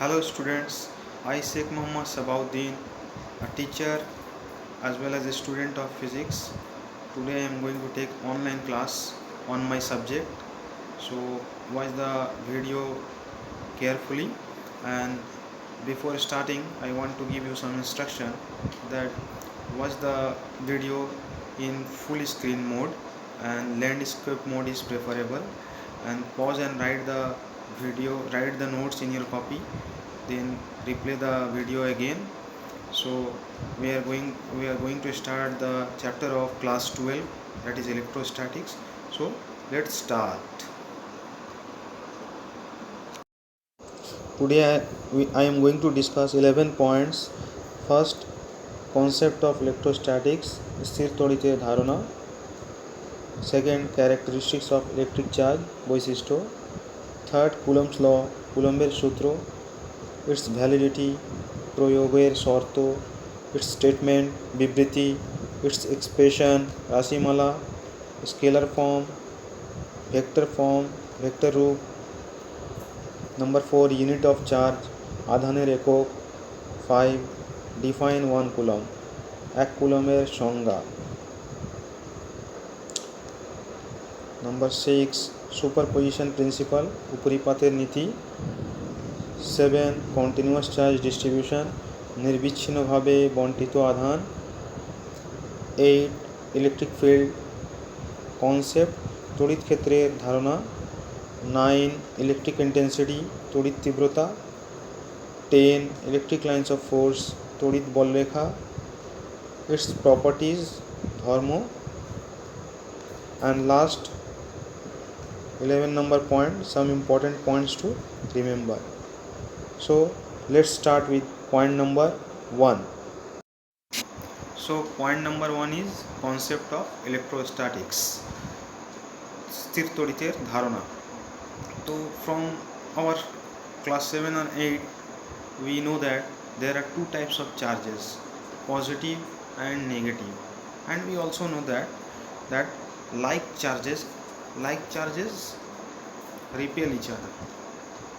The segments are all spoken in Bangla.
Hello students, I Sheikh Muhammad Sabauddin, a teacher as well as a student of physics. Today I am going to take online class on my subject. So watch the video carefully, and before starting I want to give you some instruction that watch the video in full screen mode, and landscape mode is preferable, and pause and write the notes in your copy, then replay the video again. So we are going to start the chapter of class 12, that is electrostatics. So let's start. Today I am going to discuss 11 points. First, concept of electrostatics, স্থির তড়িতের ধারণা. Second, characteristics of electric charge, বৈশিষ্ট্য. Third, Coulomb's law, কুলম্বের সূত্র, its validity, প্রয়োগের শর্ত, its statement, বিবৃতি, its expression, রাশিমালা, scalar form, vector রূপ. Number 4, unit of charge, আধানের একক. 5, define 1 coulomb, 1 কুলম্বের সংজ্ঞা. Number 6, superposition principle, উপরিপাতের নীতি. 7, continuous charge distribution, নির্বিচ্ছিন্নভাবে বণ্টিত আধান. 8, electric field concept, তড়িৎ ক্ষেত্রের ধারণা. 9, electric intensity, তড়িৎ তীব্রতা. 10, electric lines of force, তড়িৎ বলরেখা, its properties, ধর্ম. And last 11 number point, some important points to remember. So let's start with point number 1. So point number 1 is concept of electrostatics, স্থির তড়িতের ধারণা. So from our class 7 and 8 we know that there are two types of charges, positive and negative, and we also know that like charges repel each other,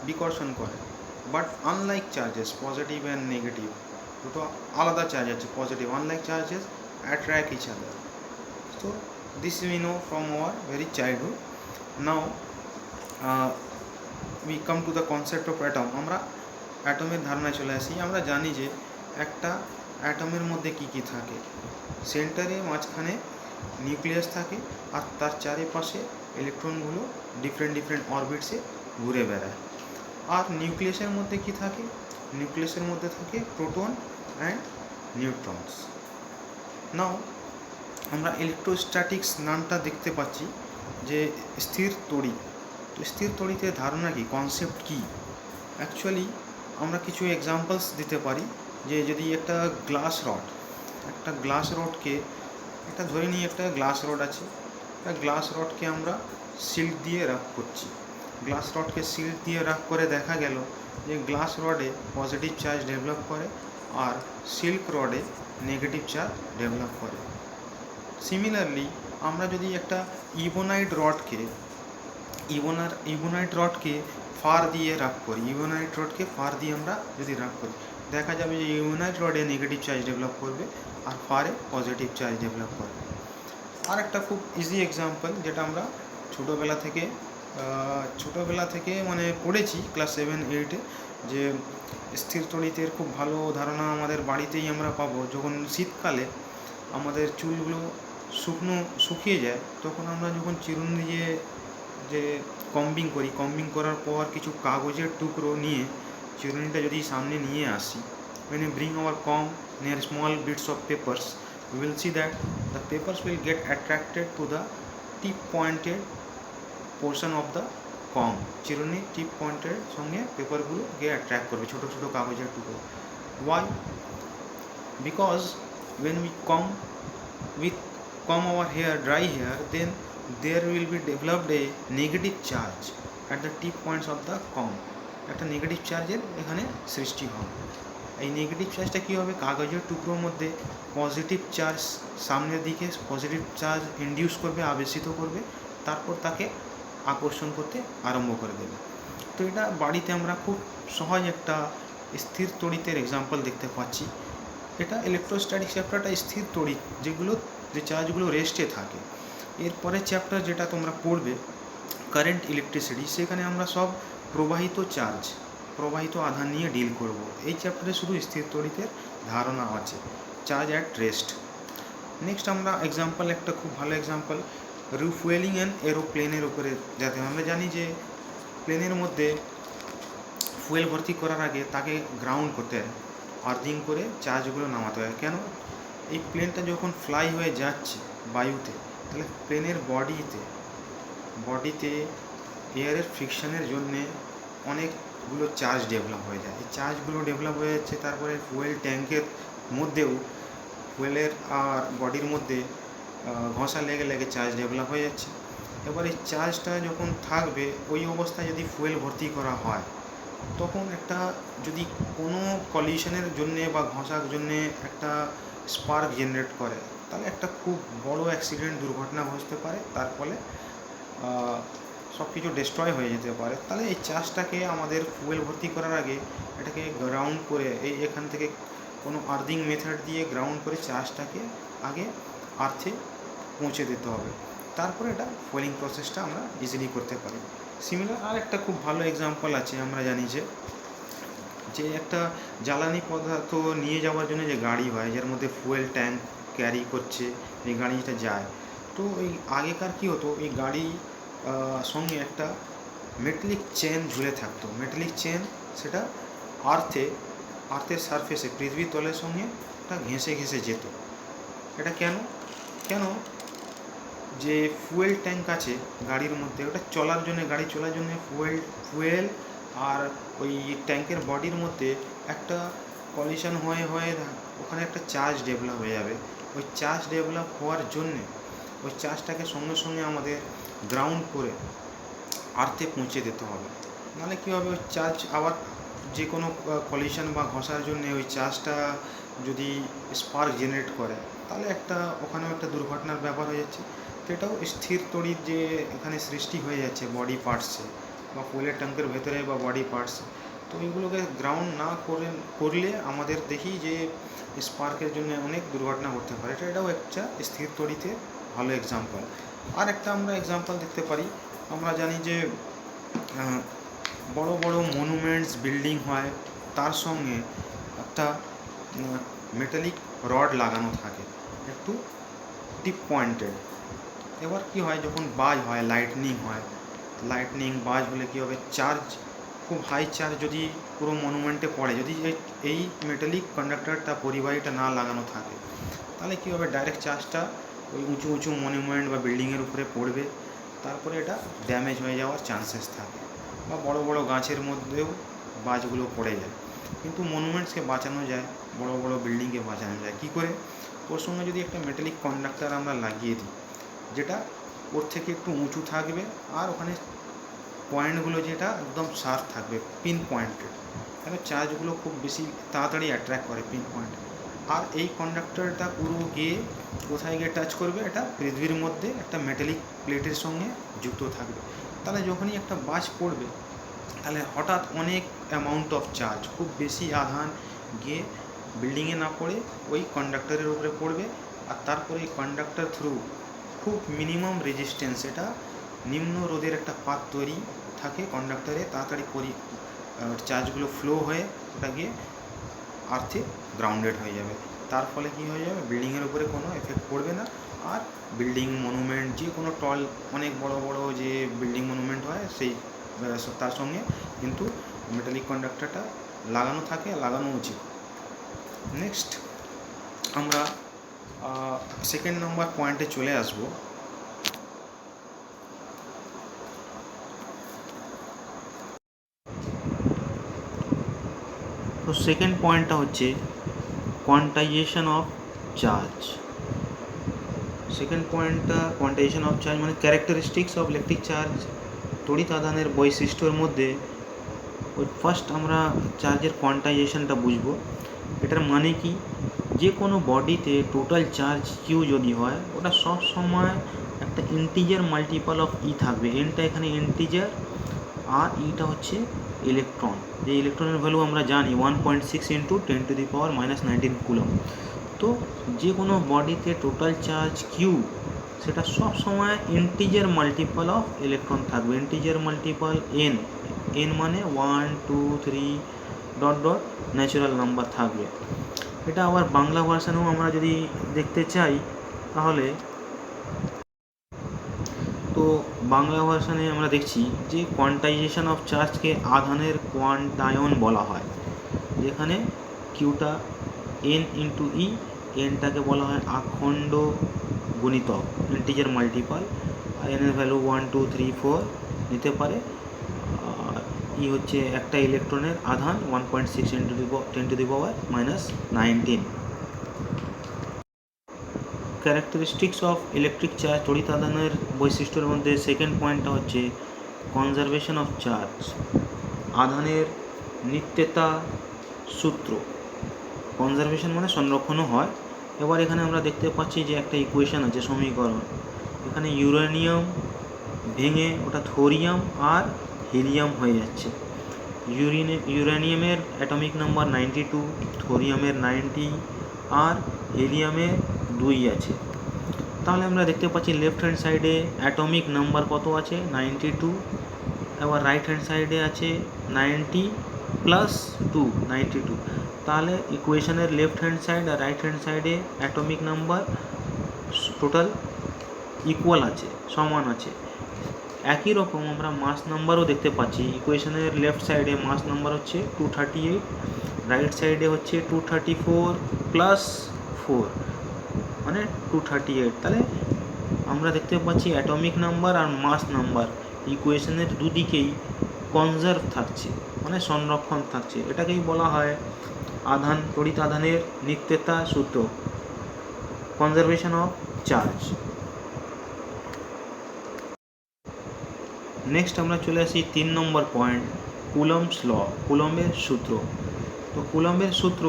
বিকর্ষণ করে. But unlike charges, positive and negative দুটো আলাদা চার্জ আছে. Positive unlike charges attract each other. So this we know from our very childhood. Now we come to the concept of atom. আমরা অ্যাটমের ধারণায় চলে আসি. আমরা জানি যে একটা অ্যাটমের মধ্যে কী কী থাকে. সেন্টারে মাঝখানে নিউক্লিয়াস থাকে, আর তার চারিপাশে ইলেকট্রনগুলো ডিফারেন্ট অরবিটসে ঘুরে বেড়ায়. আর নিউক্লিয়াসের মধ্যে কি থাকে? নিউক্লিয়াসের মধ্যে থাকে প্রোটন অ্যান্ড নিউট্রনস. নাও আমরা ইলেকট্রোস্ট্যাটিক্স নামটা দেখতে পাচ্ছি যে স্থির তড়িৎ. তো স্থির তড়িতের ধারণা কি, কনসেপ্ট কি? অ্যাকচুয়ালি আমরা কিছু এক্সাম্পলস দিতে পারি. যে যদি একটা গ্লাস রডকে একটা ধরে নিই, একটা গ্লাস রড আছে. একটা গ্লাস রডকে আমরা সিল্ক দিয়ে রাখ করছি. গ্লাস রডকে সিল্ক দিয়ে রাখ করে দেখা গেল যে গ্লাস রডে পজিটিভ চার্জ ডেভেলপ করে আর সিল্ক রডে নেগেটিভ চার্জ ডেভেলপ করে. সিমিলারলি আমরা যদি একটা ইবোনাইট রডকে ফার দিয়ে রাখ করি, আমরা যদি রাখ করি, দেখা যাবে যে ইবোনাইট রডে নেগেটিভ চার্জ ডেভেলপ করবে আর ফারে পজিটিভ চার্জ ডেভেলপ করবে. আর একটা খুব ইজি এক্সাম্পল যেটা আমরা ছোটোবেলা থেকে মানে পড়েছি ক্লাস 7-8-এ, যে স্থির তড়িতের খুব ভালো ধারণা আমাদের বাড়িতেই আমরা পাবো. যখন শীতকালে আমাদের চুলগুলো শুকিয়ে যায়, তখন আমরা যখন চিরুনি দিয়ে যে কম্বিং করার পর কিছু কাগজের টুকরো নিয়ে চিরুনিটা যদি সামনে নিয়ে আসি, when we bring our comb near small bits of papers, we will see that the papers will get attracted to the tip pointed portion of the comb. চিরুনি টিপ পয়েন্টের সঙ্গে পেপারগুলো গিয়ে অ্যাট্রাক্ট করবে, ছোটো ছোটো কাগজের টুকরো. Why? Because when we comb our hair, dry hair, then there will be developed a negative charge at the tip points of the comb. একটা নেগেটিভ চার্জের এখানে সৃষ্টি হয়. এই নেগেটিভ চার্জটা কী হবে, কাগজের টুকরোর মধ্যে পজিটিভ চার্জ সামনের দিকে পজিটিভ চার্জ ইনডিউস করবে, আবেশিত করবে, তারপর তাকে আকর্ষণ করতে আরম্ভ করে দেবে. তো এটা বাড়িতে আমরা খুব সহজ একটা স্থির তড়িতের এক্সাম্পল দেখতে পাচ্ছি। এটা ইলেকট্রোস্ট্যাটিক চ্যাপ্টারটা স্থির তড়িৎ, যে চার্জগুলো রেস্টে থাকে। এরপরের চ্যাপ্টার যেটা তোমরা পড়বে কারেন্ট ইলেকট্রিসিটি, সেখানে আমরা সব প্রবাহিত আধান নিয়ে ডিল করব। এই চ্যাপ্টারে শুধু স্থির তড়িতের ধারণা আছে, চার্জ অ্যাট রেস্ট। নেক্সট আমরা এক্সাম্পল, একটা খুব ভালো এক্সাম্পল, রিফুয়েলিং অ্যান এরোপ্লেনের উপরে। যাতে আমরা জানি যে প্লেনের মধ্যে ফুয়েল ভর্তি করার আগে তাকে গ্রাউন্ড করতে হয়, আর্থিং করে চার্জগুলো নামাতে হয়। কেন? এই প্লেনটা যখন ফ্লাই হয়ে যাচ্ছে বায়ুতে, তাহলে প্লেনের বডিতে এয়ারের ফ্রিকশনের জন্যে অনেকগুলো চার্জ ডেভেলপ হয়ে যায়। এই চার্জগুলো ডেভেলপ হয়ে যাচ্ছে, তারপরে ফুয়েল ট্যাঙ্কের মধ্যেও ফুয়েলের আর বডির মধ্যে ঘষা লেগে চার্জ ডেভেলপ হয়ে যাচ্ছে। এবার এই চার্জটা যখন থাকবে, ওই অবস্থায় যদি ফুয়েল ভর্তি করা হয়, তখন যদি কোনো কলিশনের জন্যে বা ঘষার জন্যে একটা স্পার্ক জেনারেট করে, তাহলে একটা খুব বড় অ্যাক্সিডেন্ট, দুর্ঘটনা ঘটতে পারে। তার ফলে সব কিছু ডিস্ট্রয় হয়ে যেতে পারে। তাহলে এই চার্জটাকে আমাদের ফুয়েল ভর্তি করার আগে এটাকে গ্রাউন্ড করে, এখান থেকে কোনো আর্থিং মেথড দিয়ে গ্রাউন্ড করে চার্জটাকে আগে আর্থে পৌঁছে দিতে হবে। তারপরে এটা ফুয়েলিং প্রসেসটা আমরা ইজিলি করতে পারি। সিমিলার আর একটা খুব ভালো এক্সাম্পল আছে। আমরা জানি যে একটা জ্বালানি পদার্থ নিয়ে যাওয়ার জন্য যে গাড়ি হয়, যার মধ্যে ফুয়েল ট্যাঙ্ক ক্যারি করছে, এই গাড়িটা যায়। তো এই আগেকার কী হতো, এই গাড়ি সঙ্গে একটা মেটালিক চেন ঝুলে থাকতো। মেটালিক চেন সেটা আর্থের সারফেসে, পৃথিবীর তলের সঙ্গে এটা ঘেঁষে যেত। এটা কেন যে ফুয়েল ট্যাঙ্ক আছে গাড়ির মধ্যে, ওটা গাড়ি চলার জন্য ফুয়েল আর ওই ট্যাঙ্কের বডির মধ্যে একটা কলিশন হয়ে ওখানে একটা চার্জ ডেভেলপ হয়ে যাবে। ওই চার্জ ডেভেলপ হওয়ার জন্যে ওই চার্জটাকে সঙ্গে আমাদের গ্রাউন্ড করে আর্থে পৌঁছে দিতে হবে। নাহলে কী হবে, ওই চার্জ আবার যে কোনো কলিশন বা ঘষার জন্যে ওই চার্জটা যদি স্পার্ক জেনারেট করে, তাহলে ওখানেও একটা দুর্ঘটনার ব্যাপার হয়ে যাচ্ছে। তো এটাও স্থির তড়িৎ যে এখানে সৃষ্টি হয়ে যাচ্ছে বডি পার্টসে বা ফুয়েলের ট্যাঙ্কের ভেতরে বা বডি পার্টসে। তো এইগুলোকে গ্রাউন্ড না করলে আমাদের দেখি যে স্পার্কের জন্য অনেক দুর্ঘটনা ঘটতে পারে। এটাও একটা স্থির তড়িতের ভালো এক্সাম্পল। আর একটা আমরা এক্সাম্পল দেখতে পারি, আমরা জানি যে বড় বড় মনুমেন্টস বিল্ডিং হয়, তার সঙ্গে একটা মেটালিক রড লাগানো থাকে, একটু টিপ পয়েন্টেড। এবার কি হয়, যখন বাজ হয়, লাইটনিং বাজ হলে কী হবে, খুব হাই চার্জ যদি পুরো মনুমেন্টে পড়ে, যদি এই মেটালিক কন্ডাক্টরটা পরিবাহীটা না লাগানো থাকে, তাহলে কী হবে, ডাইরেক্ট চার্জটা ওই উঁচু মনুমেন্ট বা বিল্ডিংয়ের উপরে পড়বে। তারপরে এটা ড্যামেজ হয়ে যাওয়ার চান্সেস থাকে, বা বড় বড় গাছের মধ্যেও বাজগুলো পড়ে যায়। কিন্তু মনুমেন্টসকে বাঁচানো যায়, বড় বড় বিল্ডিংকে বাঁচানো যায় কী করে, ওর সঙ্গে যদি একটা মেটালিক কন্ডাক্টর আমরা লাগিয়ে দিই, যেটা ওর থেকে একটু উঁচু থাকবে, আর ওখানে পয়েন্টগুলো যেটা একদম শার্প থাকবে, পিন পয়েন্টেড, তাহলে চার্জগুলো খুব বেশি তাড়াতাড়ি অ্যাট্রাক্ট করে পিন পয়েন্টে। আর এই কন্ডাক্টরটা পুরো গিয়ে কোথায় গিয়ে টাচ করবে, এটা পৃথিবীর মধ্যে একটা মেটালিক প্লেটের সঙ্গে যুক্ত থাকবে। তাহলে যখনই একটা বাজ পড়বে, তাহলে হঠাৎ অনেক অ্যামাউন্ট অফ চার্জ, খুব বেশি আধান গিয়ে বিল্ডিংয়ে না পড়ে ওই কন্ডাক্টরের উপরে পড়বে। আর তারপরে এই কন্ডাক্টর থ্রু খুব মিনিমাম রেজিস্ট্যান্স, এটা নিম্ন রোধের একটা পাত তৈরি থাকে কন্ডাক্টরে, তাড়াতাড়ি চার্জগুলো ফ্লো হয়ে ওটা গিয়ে আর্থে গ্রাউন্ডেড হয়ে যাবে। তার ফলে কী হয়ে যাবে, বিল্ডিংয়ের উপরে কোনো এফেক্ট পড়বে না। আর বিল্ডিং মনুমেন্ট, যে কোনো অনেক বড় বড় যে বিল্ডিং মনুমেন্ট হয়, তার সঙ্গে কিন্তু মেটালিক কন্ডাক্টরটা লাগানো উচিত। নেক্সট আমরা সেকেন্ড নম্বর পয়েন্টে চলে আসব। তো সেকেন্ড পয়েন্টটা হচ্ছে কোয়ান্টাইজেশন অফ চার্জ। সেকেন্ড পয়েন্টটা কোয়ান্টাইজেশন অফ চার্জ মানে ক্যারেক্টারিস্টিক্স অফ ইলেকট্রিক চার্জ, তড়িৎ আধানের বৈশিষ্ট্যের মধ্যে ওই ফার্স্ট আমরা চার্জের কোয়ান্টাইজেশনটা বুঝবো। এটার মানে কি, যে কোনো বডিতে টোটাল চার্জ কিউ যদি হয়, ওটা সব সময় একটা ইন্টিজার মাল্টিপল অফ ই থাকবে। এনটা এখানে ইন্টিজার, আর ইটা হচ্ছে ইলেকট্রন। যে ইলেকট্রনের ভ্যালু আমরা জানি 1.6 ইন্টু 10⁻⁻19 কুলম। তো যে কোনো বডিতে টোটাল চার্জ কিউ সেটা সব সময় ইন্টিজার মাল্টিপল অফ ইলেকট্রন থাকবে, ইন্টিজার মাল্টিপল এন, এন মানে 1 2 3 ডট ডট ন্যাচারাল নাম্বার থাকবে। এটা আবার বাংলা ভার্সানেও আমরা যদি দেখতে চাই তাহলে তো বাংলা ভার্সানে আমরা দেখছি যে কোয়ান্টাইজেশন অফ চার্জকে আধানের কোয়ান্টায়ন বলা হয়, যেখানে কিউটা এন ইন্টু ই, এনটাকে বলা হয় আখণ্ড গুণিতক ইন্টিজার মাল্টিপল, আর এনের ভ্যালু 1 2 3 4 নিতে পারে। আর ই হচ্ছে একটা ইলেকট্রনের আধান 1.6 into 10⁻⁻19। Characteristics of electric charge, তড়িৎ আধানের বৈশিষ্ট্যের মধ্যে সেকেন্ড পয়েন্টটা হচ্ছে কনজারভেশন অফ চার্জ, আধানের নিত্যতা সূত্র। কনজারভেশন মানে সংরক্ষণও হয়। এবার এখানে আমরা দেখতে পাচ্ছি যে একটা ইকুয়েশন আছে, সমীকরণ। এখানে ইউরেনিয়াম ভেঙে ওটা থোরিয়াম আর হিলিয়াম হয়ে যাচ্ছে। ইউরেনিয়ামের অ্যাটমিক নাম্বার 92, থোরিয়ামের 90 আর হিলিয়ামের 2 আছে। তাহলে আমরা দেখতে পাচ্ছি লেফট হ্যান্ড সাইডে অ্যাটমিক নাম্বার কত আছে 92, এবার রাইট হ্যান্ড সাইডে আছে 90 প্লাস 2 92। তাহলে ইকুয়েশনের লেফট হ্যান্ড সাইড আর রাইট হ্যান্ড সাইডে অ্যাটমিক নাম্বার টোটাল ইকুয়াল আছে, সমান আছে। একই রকম আমরা মাস নাম্বারও দেখতে পাচ্ছি। ইকুয়েশনের লেফট সাইডে মাস নাম্বার হচ্ছে 238, রাইট সাইডে হচ্ছে 234 প্লাস 4 মানে 238। তাহলে আমরা দেখতে পাচ্ছি অ্যাটমিক নাম্বার আর মাস নাম্বার ইকুয়েশনের দুদিকেই কনজার্ভ থাকছে, মানে সংরক্ষণ থাকছে। এটাকেই বলা হয় আধান, তড়িৎ আধানের নিত্যতা সূত্র, কনজারভেশন অফ চার্জ। নেক্সট আমরা চলে আসি 3 নম্বর পয়েন্ট, কুলম্বস ল, কুলম্বের সূত্র। তো কুলম্বের সূত্র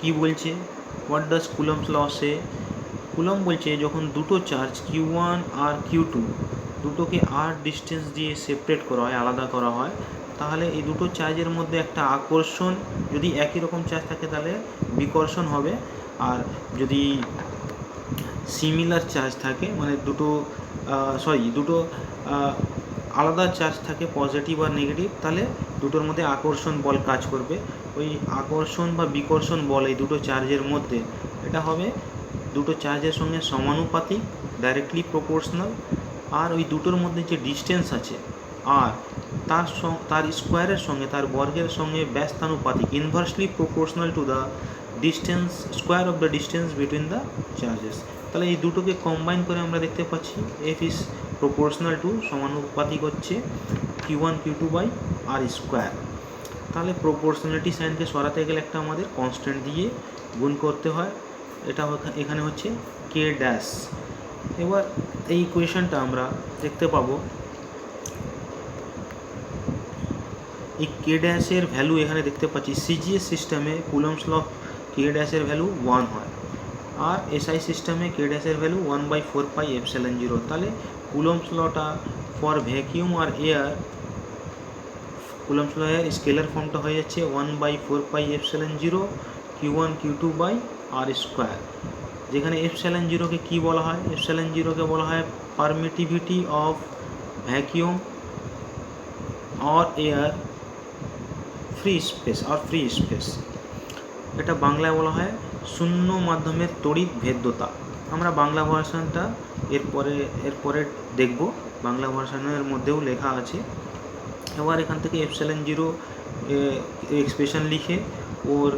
কি বলছে, what does Coulomb's law say? Coulomb বলছে যখন দুটো চার্জ Q1 আর Q2 দুটোকে আর ডিস্টেন্স দিয়ে সেপারেট করা হয়, আলাদা করা হয়, তাহলে এই দুটো চার্জের মধ্যে একটা আকর্ষণ, যদি একই রকম চার্জ থাকে তাহলে বিকর্ষণ হবে, আর যদি সিমিলার চার্জ থাকে মানে দুটো আলাদা চার্জ থাকে পজিটিভ আর নেগেটিভ, তাহলে দুটোর মধ্যে আকর্ষণ বল কাজ করবে। ওই আকর্ষণ বা বিকর্ষণ বল এই দুটো চার্জের মধ্যে এটা হবে দুটো চার্জের সঙ্গে সমানুপাতিক, ডাইরেক্টলি প্রপোর্শনাল। আর ওই দুটোর মধ্যে যে ডিস্টেন্স আছে আর তার স্কোয়ারের সঙ্গে, তার বর্গের সঙ্গে ব্যস্তানুপাতিক, inversely proportional to the distance, square of the distance between the charges. তাহলে এই দুটোকে কম্বাইন করে আমরা দেখতে পাচ্ছি এফ ইজ প্রপোর্শনাল টু, সমানুপাতিক হচ্ছে Q1 Q2 by R square. তাহলে প্রপোর্শনালিটি সাইনকে সরাতে গেলে একটা আমাদের কনস্ট্যান্ট দিয়ে গুণ করতে হয়, এটা এখানে হচ্ছে কে ড্যাশ। এবার এই ইকুয়েশনটা আমরা দেখতে পাবো, এই কে ড্যাশের ভ্যালু এখানে দেখতে পাচ্ছি সিজিএস সিস্টেমে কুলম্বস ল কে ড্যাশের ভ্যালু 1 হয়, আর এসআই সিস্টেমে কে ড্যাশের ভ্যালু 1/4πε0। তাহলে কুলম্বস লটা ফর ভ্যাকিউম আর এয়ার, কুলম্বস ল এর স্কেলার ফর্মটা হয়ে যাচ্ছে 1/4πε0 Q1 Q2 by R square, যেখানে ε0কে কী বলা হয়, ε0কে বলা হয় পারমিটিভিটি অফ ভ্যাকিউম और एयर फ्री स्पेस। এটা বাংলায় বলা হয় শূন্য মাধ্যমের তড়িৎ ভেদ্যতা। আমরা বাংলা ভার্সনটা এরপরে দেখব, বাংলা ভার্সনের মধ্যেও লেখা আছে। এবার এখান থেকে ε0 এক্সপ্রেশন লিখে ওর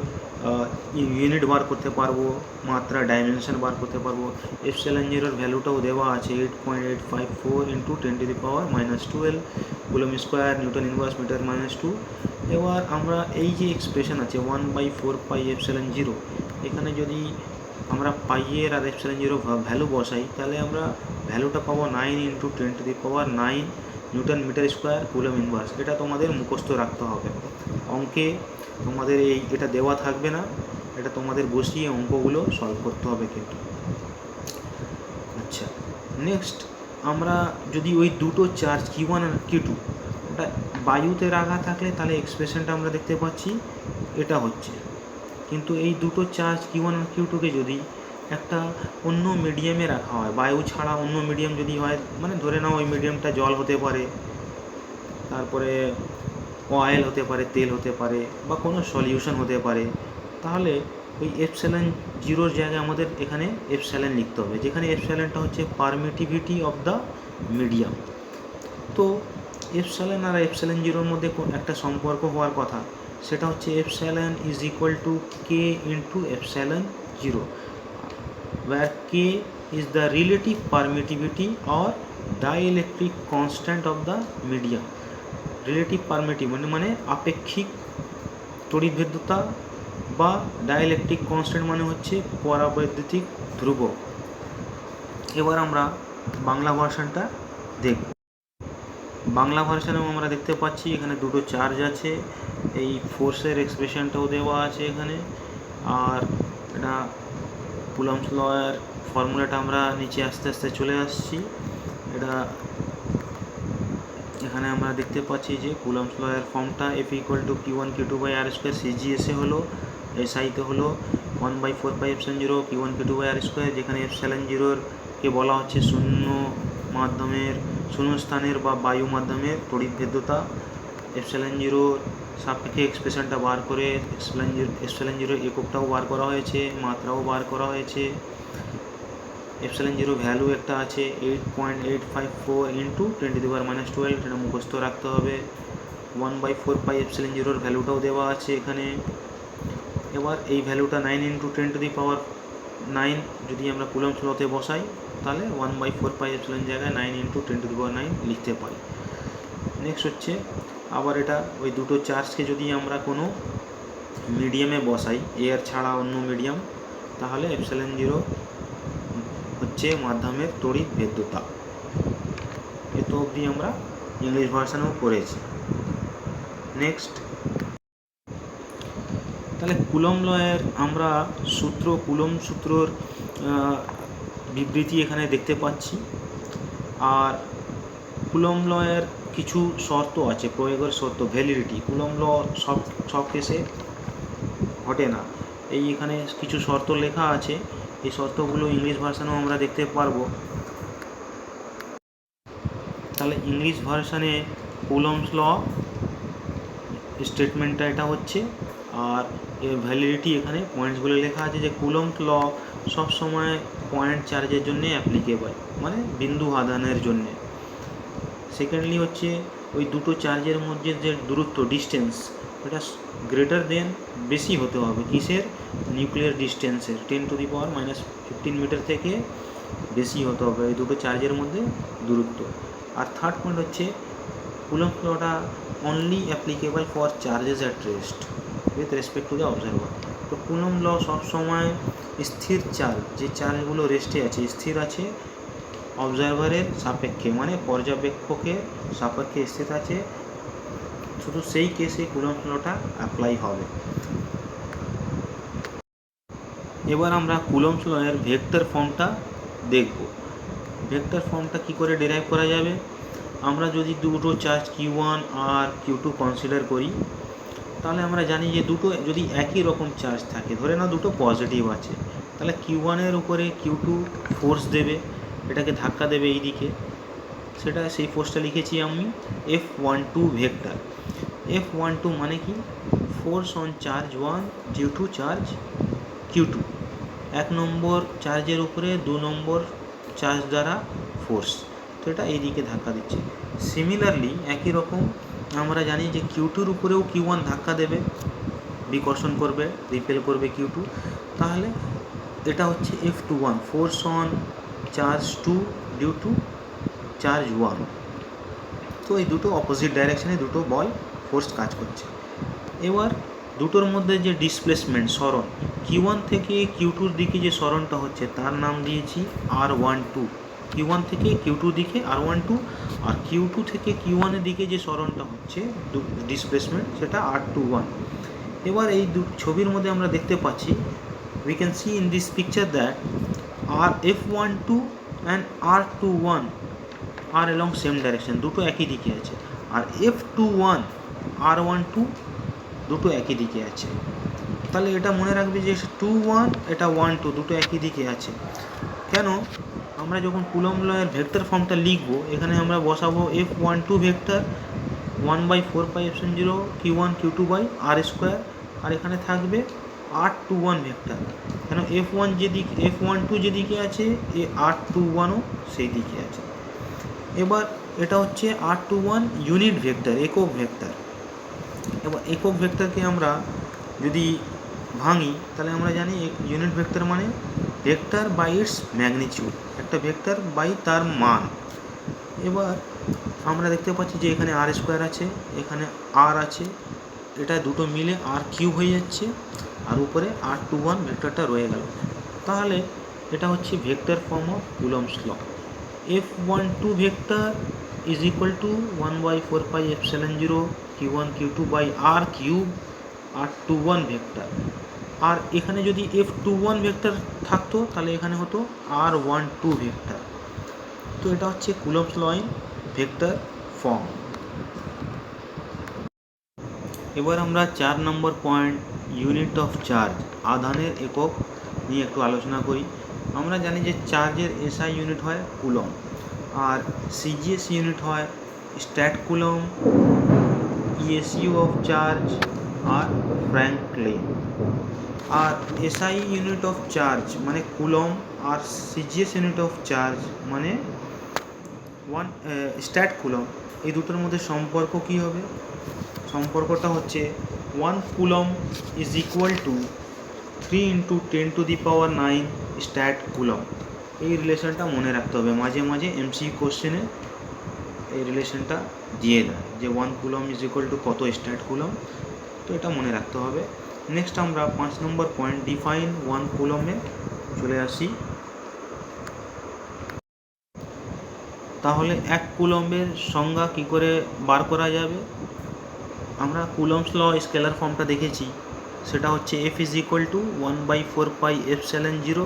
ইউনিট বার করতে পারবো, মাত্রা ডাইমেনশন বার করতে পারবো। ε0 ভ্যালুটাও দেওয়া আছে 8.854 into 10⁻⁻12 coulomb square newton inverse metre -2। এবার আমরা এই যে এক্সপ্রেশন আছে 1/4πε0, এখানে যদি আমরা পাইয়ের আর ε0 ভ্যালু বসাই তাহলে আমরা ভ্যালুটা পাবো 9 into 10⁹9 newton metre square coulomb inverse. এটা তোমাদের মুখস্থ রাখতে হবে, অঙ্কে তোমাদের এটা দেওয়া থাকবে না, এটা তোমাদের বসিয়ে অঙ্কগুলো সলভ করতে হবে কিন্তু। আচ্ছা, নেক্সট আমরা যদি ওই দুটো চার্জ Q1 আর Q2 ওটা বায়ুতে রাখা থাকলে তাহলে এক্সপ্রেশনটা আমরা দেখতে পাচ্ছি এটা হচ্ছে। কিন্তু এই দুটো চার্জ Q1 আর Q2কে যদি একটা অন্য মিডিয়ামে রাখা হয়, বায়ু ছাড়া অন্য মিডিয়াম যদি হয়, মানে ধরে নাও ওই মিডিয়ামটা জল হতে পারে, তারপরে অয়েল হতে পারে, তেল হতে পারে, বা কোনো সলিউশন হতে পারে, তাহলে ওই এপসাইলন জিরোর জায়গায় আমাদের এখানে এপসাইলন লিখতে হবে, যেখানে এপসাইলনটা হচ্ছে পারমিটিভিটি অফ দ্য মিডিয়াম। তো এপসাইলন আর এপসাইলন জিরোর মধ্যে একটা সম্পর্ক হওয়ার কথা, সেটা হচ্ছে epsilon is equal two K into epsilon zero, where K is the relative permittivity or dielectric constant of the medium. Relative permittivity মানে আপেক্ষিক তড়িৎভেদ্যতা, বা ডাইইলেকট্রিক কনস্ট্যান্ট মানে হচ্ছে পরাবৈদ্যুতিক ধ্রুবক। এবার আমরা বাংলা ভার্সনটা দেখব। বাংলা ভার্সনেও আমরা দেখতে পাচ্ছি এখানে দুটো চার্জ আছে, এই ফোর্সের এক্সপ্রেশনটাও দেওয়া আছে এখানে, আর এটা কুলম্বস লয়ের ফর্মুলাটা আমরা নিচে আস্তে আস্তে চলে আসছি। এটা এখানে আমরা দেখতে পাচ্ছি যে কুলম্বস লয়ের ফর্মটা F equal to Q1 Q2 by R square, সিজিএসে হলো, এসআইতে হলো 1/4πε0 Q1 Q2 by R square, যেখানে এপসাইলন জিরোরকে বলা হচ্ছে শূন্য স্থানের বা বায়ু মাধ্যমের তড়িৎভেদ্যতা। এপসাইলন জিরোর সাপেক্ষে এক্সপ্রেশনটা বার করে এপসাইলন জিরোর এককটাও বার করা হয়েছে, মাত্রাও বার করা হয়েছে। এপসাইলন জিরো ভ্যালু একটা আছে 8.854 ইন্টু 10⁻⁻12, সেটা মুখস্থ রাখতে হবে। 1/4π এপসাইলন জিরোর ভ্যালুটাও দেওয়া আছে এখানে। এবার এই ভ্যালুটা 9 ইন্টু 10⁹ যদি আমরা কুলম্বস লতে বসাই, তাহলে 1/4π এপসাইলন জায়গায় 9 ইন্টু 10⁹ লিখতে পারি। নেক্সট হচ্ছে আবার এটা ওই দুটো চার্জকে যদি আমরা কোনো মিডিয়ামে বসাই, এয়ার ছাড়া অন্য মিডিয়াম, তাহলে এপসাইলন জিরো হচ্ছে মাধ্যমের তড়িৎভেদ্যতা। এত অবধি আমরা ইংলিশ ভার্সনেও পড়েছি। নেক্সট, তাহলে কুলম্ব লয়ের আমরা কুলম্ব সূত্রর বিবৃতি এখানে দেখতে পাচ্ছি। আর কুলম্ব লয়ের কিছু শর্ত আছে, প্রয়োগের শর্ত, ভ্যালিডিটি। কুলম্ব ল সব কেসে ঘটে না, এখানে কিছু শর্ত লেখা আছে, এই শর্তগুলো ইংলিশ ভার্সনেও আমরা দেখতে পারবো। তাহলে ইংলিশ ভার্সনে কুলম্বস ল স্টেটমেন্টটা এটা হচ্ছে, আর এর ভ্যালিডিটি এখানে পয়েন্টসগুলো লেখা আছে যে কুলম্বস ল সবসময় পয়েন্ট চার্জের জন্য অ্যাপ্লিকেবল, মানে বিন্দু আধানের জন্যে। সেকেন্ডলি হচ্ছে ওই দুটো চার্জের মধ্যে যে দূরত্ব, ডিস্টেন্স, এটা গ্রেটার দেন, বেশি হতে হবে কিসের, নিউক্লিয়ার ডিস্টেন্সের, 10⁻⁻15 মিটার থেকে বেশি হতে হবে এই দুটো চার্জের মধ্যে দূরত্ব। আর থার্ড পয়েন্ট হচ্ছে কুলম্বস লটা only applicable for charges at rest with respect to the observer. তো কুলম্বস ল সবসময় স্থির চার্জ, যে চার্জগুলো রেস্টে আছে, স্থির আছে অবজারভারের সাপেক্ষে, মানে পর্যবেক্ষকের সাপেক্ষে স্থির আছে, শুধু সেই কেসে কুলম্বস লটা অ্যাপ্লাই হবে। এবার আমরা কুলম্বস লয়ের ভেক্টর ফর্মটা দেখব। ভেক্টর ফর্মটা কি করে ডেরাইভ করা যাবে, আমরা যদি দুটো চার্জ Q1 আর Q2 কনসিডার করি, তাহলে আমরা জানি যে দুটো যদি একই রকম চার্জ থাকে, ধরে না দুটো পজিটিভ আছে, তাহলে Q1 এর উপরে Q2 ফোর্স দেবে, এটাকে ধাক্কা দেবে এই দিকে, সেই ফোর্সটা লিখেছি আমি F12 ভেক্টর। F12 মানে কি, force on charge 1 due to charge Q2, 1 number চার্জের উপরে 2 নম্বর চার্জ দ্বারা ফোর্স, তো এটা এই দিকে ধাক্কা দিচ্ছে। সিমিলারলি একই রকম আমরা জানি যে Q2-র উপরেও Q1 ধাক্কা দেবে, বিকর্ষণ করবে, রিপেল করবে Q2, তাহলে এটা হচ্ছে F21, force on charge 2 due to charge 1। তো এই দুটো অপোজিট ডাইরেকশানে দুটো বল ফোর্স কাজ করছে। এবার দুটোর মধ্যে যে ডিসপ্লেসমেন্ট, সরণ, Q1 থেকে Q2-র দিকে যে সরণটা হচ্ছে তার নাম দিয়েছি R12। Q1 থেকে Q2 দিকে R12, আর Q2 থেকে Q1-এর দিকে যে সরণটা হচ্ছে ডিসপ্লেসমেন্ট, সেটা R21। এবার এই ছবির মধ্যে আমরা দেখতে পাচ্ছি, we can see in this picture that F12 and R21 are along same direction, দুটো একই দিকে আছে। আর F21 R12 দুটো একই দিকে আছে। তাহলে এটা মনে রাখবে যে 21 এটা 12 দুটো একই দিকে আছে। কেন? আমরা যখন কুলম্ব লয়ের ভেক্টর ফর্মটা লিখব, এখানে আমরা বসাবো F12 vector 1/4πε0 Q1 Q2 by R square, আর এখানে থাকবে R21 ভেক্টর। কেন F12 যেদিকে আছে R21ও সেই দিকে আছে। এবার এটা হচ্ছে R21 ইউনিট ভেক্টর, একক ভেক্টর। এবার একক ভেক্টরকে আমরা যদি ভাঙি তাহলে আমরা জানি ইউনিট ভেক্টর মানে ভেক্টর বাই ইটস ম্যাগনিটিউড, একটা ভেক্টর বাই তার মান। এবার আমরা দেখতে পাচ্ছি যে এখানে আর স্কোয়ার আছে, এখানে আর আছে, এটা দুটো মিলে আর কিউব হয়ে যাচ্ছে, আর উপরে R21 ভেক্টরটা রয়ে গেল। তাহলে এটা হচ্ছে vector form of Coulomb's law. F12 vector is equal to 1/4πε0 Q1 Q2 by R cube R21 vector. আর এখানে যদি F21 ভেক্টর থাকতো তাহলে এখানে হতো R12 ভেক্টর। তো এটা হচ্ছে Coulomb's law in vector form. এবার আমরা 4 number point unit of charge, আধানের একক নিয়ে একটু আলোচনা করি। আমরা জানি যে চার্জের এসআই ইউনিট হয় কুলম্ব, আর সিজিএস ইউনিট হয় statcoulomb, ESU of charge আর ফ্র্যাঙ্কলিন। আর এসআই ইউনিট অফ চার্জ মানে কুলম্ব, আর সিজিএস ইউনিট অফ চার্জ মানে স্ট্যাট কুলম্ব। এই দুটোর মধ্যে সম্পর্ক কী হবে? সম্পর্কটা হচ্ছে 1 coulomb is equal to 3 × 10⁹ statcoulomb. এই রিলেশনটা মনে রাখতে হবে, মাঝে মাঝে এমসিকিউ কোশ্চেনে এই রিলেশনটা দিয়ে দেয় যে 1 কুলম্ব ইজ ইকুয়াল টু কত স্ট্যাট কুলম্ব। তো এটা মনে রাখতে হবে। নেক্সট আমরা 5 নম্বর পয়েন্ট ডিফাইন 1 কুলম্বে চলে আসি। তাহলে 1 কুলম্বের সংজ্ঞা কী করে বার করা যাবে? আমরা কুলম্বস ল স্কেলার ফর্মটা দেখেছি, সেটা হচ্ছে F is equal to 1/4πε0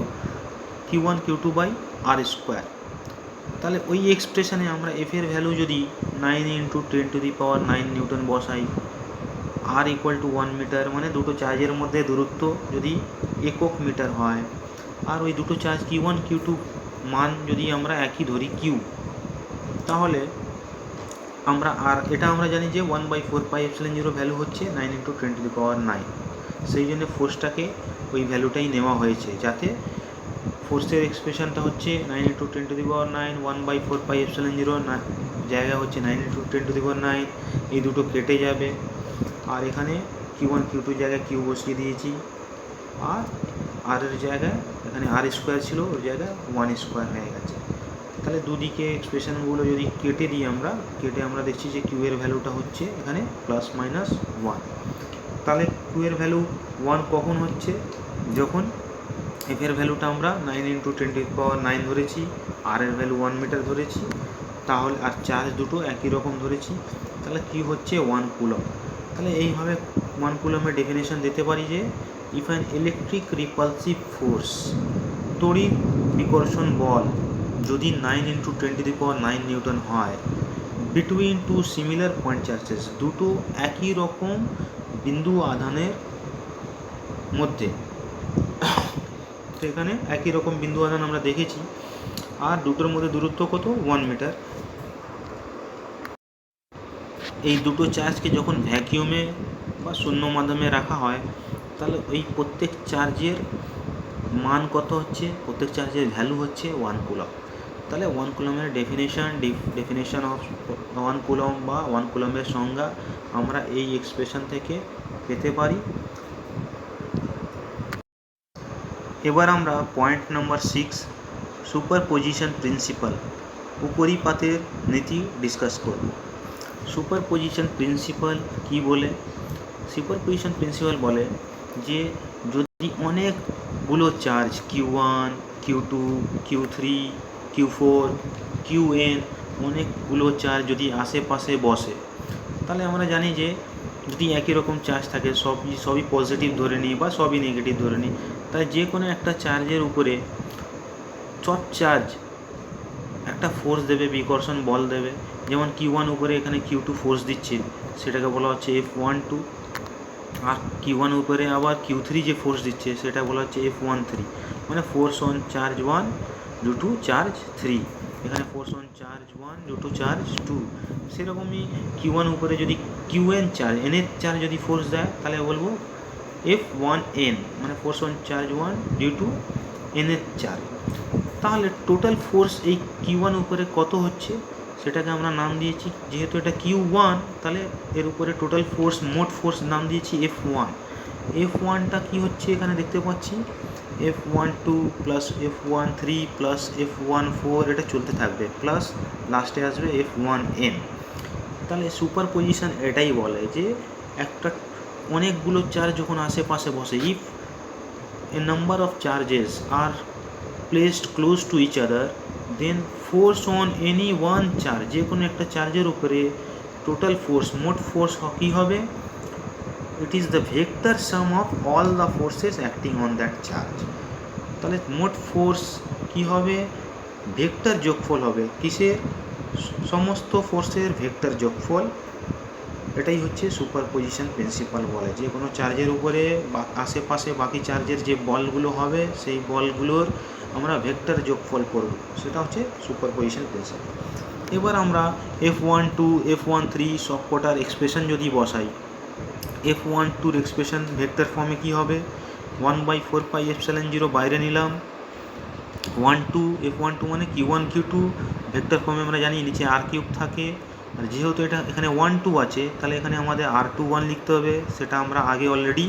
Q1 Q2 by R square. তাহলে ওই এক্সপ্রেশনে আমরা এফ এর ভ্যালু যদি 9 × 10⁹ নিউটন বসাই, আর ইকুয়াল টু 1 মিটার, মানে দুটো চার্জের মধ্যে দূরত্ব যদি একক মিটার হয়, আর ওই দুটো চার্জ Q1 Q2 মান যদি আমরা একই ধরি কিউ, তাহলে আমরা জানি যে 1/4πε0 ভ্যালু হচ্ছে 9 × 10⁹। সেই জন্য ফোর্সটাকে ওই ভ্যালুটাই নেওয়া হয়েছে, যাতে ফোর্সের এক্সপ্রেশনটা হচ্ছে 9 × 10⁹, 1/4πε0 জায়গা হচ্ছে 9 × 10⁹। এই দুটো কেটে যাবে, আর এখানে Q1 Q2 জায়গায় কিউ বসিয়ে দিয়েছি, আর এর জায়গায় এখানে আর স্কোয়ার ছিল, ওর জায়গায় 1 স্কোয়ার হয়ে গেছে। তাহলে দুদিকে এক্সপ্রেশনগুলো যদি কেটে আমরা দেখছি যে কিউ এর ভ্যালুটা হচ্ছে এখানে ±1। তাহলে কিউ এর ভ্যালু 1 কখন হচ্ছে? যখন এফ এর ভ্যালুটা আমরা 9 × 10⁹ ধরেছি, আর এর ভ্যালু 1 মিটার ধরেছি, তাহলে আর চার্জ দুটো একই রকম ধরেছি, তাহলে কি হচ্ছে 1 কুলম্ব। তাহলে এইভাবে 1 কুলম্বের ডেফিনেশন দিতে পারি যে if an electric repulsive force, তড়িৎ বিকর্ষণ বল যদি 9 × 10⁹ নিউটন হয় between two similar point charges, দুটো একই রকম বিন্দু আধানের মধ্যে। তো এখানে একই রকম বিন্দু আধান আমরা দেখেছি, আর দুটোর মধ্যে দূরত্ব কত? 1 মিটার। এই দুটো চার্জকে যখন ভ্যাকিউমে বা শূন্য মাধ্যমে রাখা হয়, তাহলে ওই প্রত্যেক চার্জের মান কত হচ্ছে? প্রত্যেক চার্জের ভ্যালু হচ্ছে 1 কুলম্ব। তাহলে 1 কুলম্বের ডেফিনেশন অফ 1 কুলম্ব বা 1 কুলম্বের সংজ্ঞা আমরা এই এক্সপ্রেশন থেকে পেতে পারি। এবার আমরা পয়েন্ট নাম্বার 6 সুপারপজিশন প্রিন্সিপাল, উপরিপাতের নীতি ডিসকাস করব। সুপারপজিশন প্রিন্সিপাল কি বলে? সুপারপজিশন প্রিন্সিপাল বলে যে যদি অনেকগুলো charge Q1 Q2 Q3 Q4 Qn অনেকগুলো চার্জ যদি আশেপাশে বসে, তাহলে আমরা জানি যে যদি একই রকম চার্জ থাকে, সবই পজিটিভ ধরে নিই বা সবই নেগেটিভ ধরে নিই, তাই যে কোনো একটা চার্জের উপরে চার্জ একটা ফোর্স দেবে, বিকর্ষণ বল দেবে, যেমন Q1 উপরে এখানে Q2 ফোর্স দিচ্ছে, সেটাকে বলা হচ্ছে F12, আর Q1 উপরে আবার Q3 যে ফোর্স দিচ্ছে সেটা বলা হচ্ছে F13, মানে force on charge 1 due to charge 3, এখানে force on charge 1 due to charge 2। সেরকমই Q1 উপরে যদি Qn চার্জ, এনের চার্জ যদি ফোর্স দেয় তাহলে বলবো F1n, মানে force on charge 1 due to এনের চার্জ। তাহলে টোটাল ফোর্স এই Q1 উপরে কত হচ্ছে সেটাকে আমরা নাম দিয়েছি, যেহেতু এটা Q1 তাহলে এর উপরে টোটাল ফোর্স, মোট ফোর্স নাম দিয়েছি F1। F1টা কি হচ্ছে এখানে দেখতে পাচ্ছি, F12 plus F13 plus F14, এটা চলতে থাকবে, প্লাস লাস্টে আসবে F1n। তাহলে সুপার পজিশন এটাই বলে যে একটা অনেকগুলো চার্জ যখন আশেপাশে বসে, if a number of charges are placed close to each other, then force on any one charge, যে কোনো একটা চার্জের উপরে টোটাল ফোর্স, মোট ফোর্স কী হবে, it is the vector sum of all the forces acting on that charge. তাহলে মোট ফোর্স কী হবে, ভেক্টর যোগফল হবে, কিসের, সমস্ত ফোর্সের ভেক্টর যোগফল। এটাই হচ্ছে সুপারপজিশন প্রিন্সিপাল বলে, যে কোনো চার্জের উপরে আশেপাশে বাকি চার্জের যে বলগুলো হবে সেই বলগুলোর আমরা ভেক্টর যোগফল করব, সেটা হচ্ছে সুপারপজিশন প্রিন্সিপাল। এবার আমরা F12 F13 সবকটার এক্সপ্রেশন যদি বসাই, F12 এক্সপ্রেশন ভেক্টর ফর্মে কী হবে, 1/4πε0 বাইরে নিলাম, 12 F12 মানে Q1 Q2, ভেক্টর ফর্মে আমরা জানি নিচে R³ থাকে, আর যেহেতু এটা এখানে 1 2 আছে তাহলে এখানে আমাদের R21 লিখতে হবে, সেটা আমরা আগে অলরেডি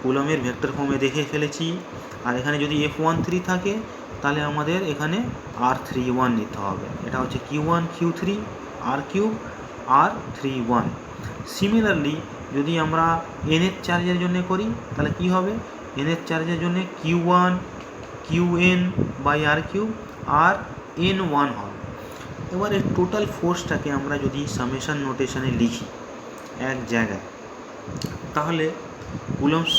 কুলমের ভেক্টর ফর্মে দেখে ফেলেছি। আর এখানে যদি F13 থাকে তাহলে আমাদের এখানে R31 নিতে হবে, এটা হচ্ছে Q1 Q3 R³ R31। Similarly যদি আমরা এনের চার্জের জন্য করি তাহলে কি হবে, এনের চার্জের জন্য Q1 Qn by R³ R N1 হবে। এবার এই টোটাল ফোর্সটাকে আমরা যদি সামেশন নোটেশনে লিখি এক জায়গায়, তাহলে কুলম্বস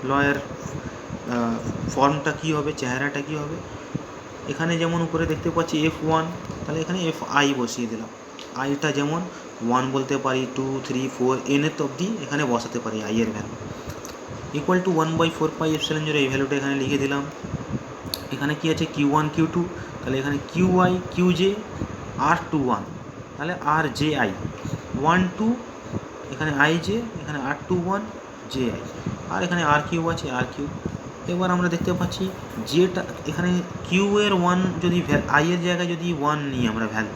লয়ের ফর্মটা কী হবে, চেহারাটা কী হবে, এখানে যেমন উপরে দেখতে পাচ্ছি F1, তাহলে এখানে Fi বসিয়ে দিলাম, আইটা যেমন 1 বলতে পারি, 2 3 4 nth অবধি এখানে বসাতে পারি আই এর ভ্যালু, ইকুয়াল টু 1/4πε0, এই ভ্যালুটা এখানে লিখে দিলাম। এখানে কি আছে Q1 Q2, তাহলে এখানে Qi Qj R21, তাহলে RJi 1 2, এখানে Ij, এখানে R21 Ji, আর এখানে R³ আছে R³। এবার আমরা দেখতে পাচ্ছি যেটা এখানে কিউ এর 1 যদি আই এর জায়গায় যদি 1 নিই আমরা ভ্যালু,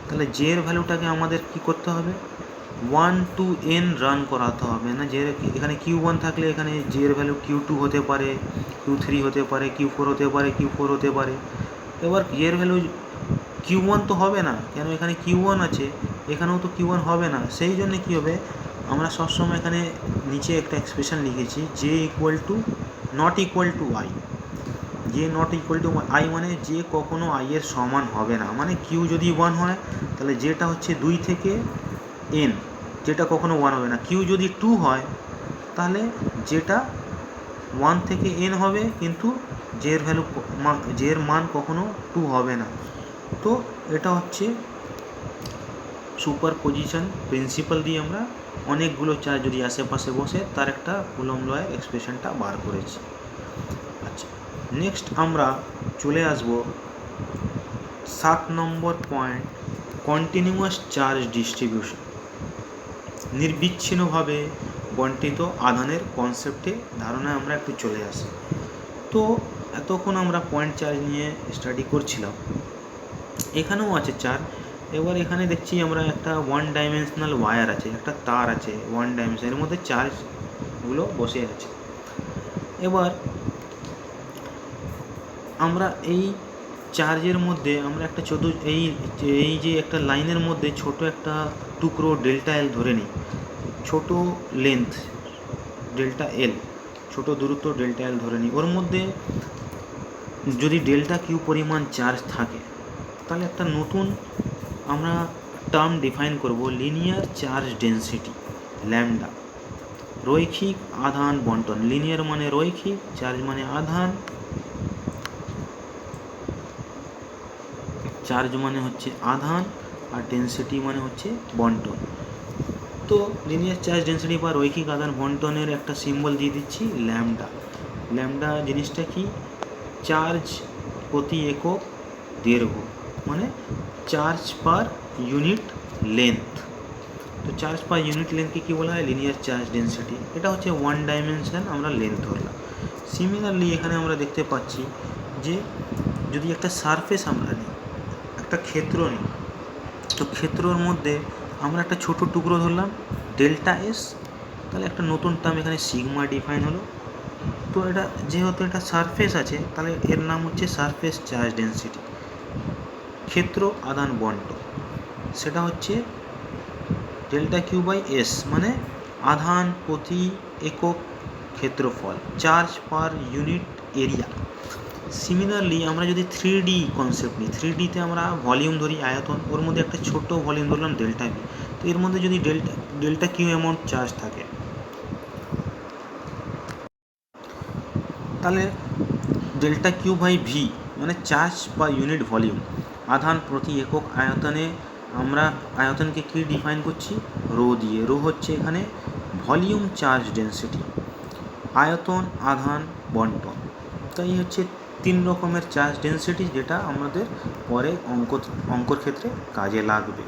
তাহলে জে এর ভ্যালুটাকে আমাদের কি করতে হবে, 1 to n রান করাতে হবে না, যে এখানে Q1 থাকলে এখানে জে এর ভ্যালু Q2 হতে পারে, Q3 হতে পারে, Q4 হতে পারে, Q4 হতে পারে। এবার জে এর ভ্যালু Q1 তো হবে না, কেন এখানে Q1 আছে, এখানেও তো Q1 হবে না, সেই জন্য কী হবে, আমরা সবসময় এখানে নিচে একটা এক্সপ্রেশন লিখেছি, J equal to not equal to I, J not equal to I মানে জে কখনো আই এর সমান হবে না, মানে কিউ যদি 1 হয় তাহলে যেটা হচ্ছে 2 থেকে n, যেটা কখনো 1 হবে না, কিউ যদি 2 হয় তাহলে যেটা 1 থেকে n হবে, কিন্তু জে এর ভ্যালু, জে এর মান কখনো 2 হবে না। তো এটা হচ্ছে সুপারপজিশন প্রিন্সিপাল দিয়ে আমরা অনেকগুলো চার্জ যদি আশেপাশে বসে তার একটা কুলম্ব লয়ের এক্সপ্রেশনটা বার করেছি। আচ্ছা, নেক্সট আমরা চলে আসব 7 নম্বর পয়েন্ট, কন্টিনিউয়াস চার্জ ডিস্ট্রিবিউশন, নির্বিচ্ছিন্নভাবে বণ্টিত আধানের কনসেপ্টে ধারণায় আমরা একটু চলে আসি। তো এতক্ষণ আমরা পয়েন্ট চার্জ নিয়ে স্টাডি করছিলাম, এখানেও আছে চার্জ। এবার এখানে দেখছি আমরা একটা 1 ডাইমেনশনাল ওয়্যার আছে, একটা তার আছে 1 ডাইমেনশন, এর মধ্যে চার্জগুলো বসে আছে। এবার আমরা এই চার্জের মধ্যে আমরা একটা এই যে একটা লাইনের মধ্যে ছোট একটা টুকরো ডেল্টা এল ধরে নিই, ছোট লেন্থ ডেল্টা এল, ছোট দূরত্ব ডেল্টা এল ধরে নিই, ওর মধ্যে যদি ডেল্টা কিউ পরিমাণ চার্জ থাকে তাহলে একটা নতুন আমরা টার্ম ডিফাইন করব, লিনিয়ার চার্জ ডেন্সিটি ল্যামডা, রৈখিক আধান বণ্টন, লিনিয়ার মানে রৈখিক, চার্জ মানে আধান, চার্জ মানে হচ্ছে আধান, আর ডেন্সিটি মানে হচ্ছে বন্টন। তো লিনিয়ার চার্জ ডেন্সিটি বা রৈখিক আদান বন্টনের একটা সিম্বল দিয়ে দিচ্ছি ল্যামডা। ল্যামডা জিনিসটা কি? চার্জ প্রতি একক দৈর্ঘ্য, মানে চার্জ পার ইউনিট লেন্থ। তো চার্জ পার ইউনিট লেন্থকে কী বলা হয়? Linear charge density. এটা হচ্ছে ওয়ান ডাইমেনশন, আমরা লেন্থ ধরলাম। সিমিলারলি এখানে আমরা দেখতে পাচ্ছি যে যদি একটা সারফেস আমরা নিই, একটা ক্ষেত্র নিই, তো ক্ষেত্রর মধ্যে আমরা একটা ছোট টুকরো ধরলাম ডেল্টা এস, তাহলে একটা নতুন টার্ম এখানে সিগমা ডিফাইন হলো। তো এটা যেহেতু এটা সারফেস আছে, তাহলে এর নাম হচ্ছে সারফেস চার্জ ডেন্সিটি। ক্ষেত্র আদান বন্টন সেটা হচ্ছে ডেল্টা কিউ বাই এস, মানে আধান প্রতি একক ক্ষেত্রফল, charge per unit area. Similarly আমরা যদি 3D কনসেপ্ট নিই, 3Dতে আমরা ভলিউম ধরি আয়তন, ওর মধ্যে একটা ছোট ভলিউম ধরলাম ডেল্টা ভি। তো এর মধ্যে যদি ডেল্টা কিউ অ্যামাউন্ট চার্জ থাকে, তাহলে ডেল্টা কিউ বাই ভি মানে চার্জ বা ইউনিট ভলিউম, আধান প্রতি একক আয়তনে আমরা আয়তনকে কী ডিফাইন করছি? রো দিয়ে। রো হচ্ছে এখানে ভলিউম চার্জ ডেন্সিটি, আয়তন আধান বন্টন। তাই হচ্ছে 3 রকমের চার্জ ডেন্সিটি, যেটা আমাদের পরে অঙ্কর ক্ষেত্রে কাজে লাগবে।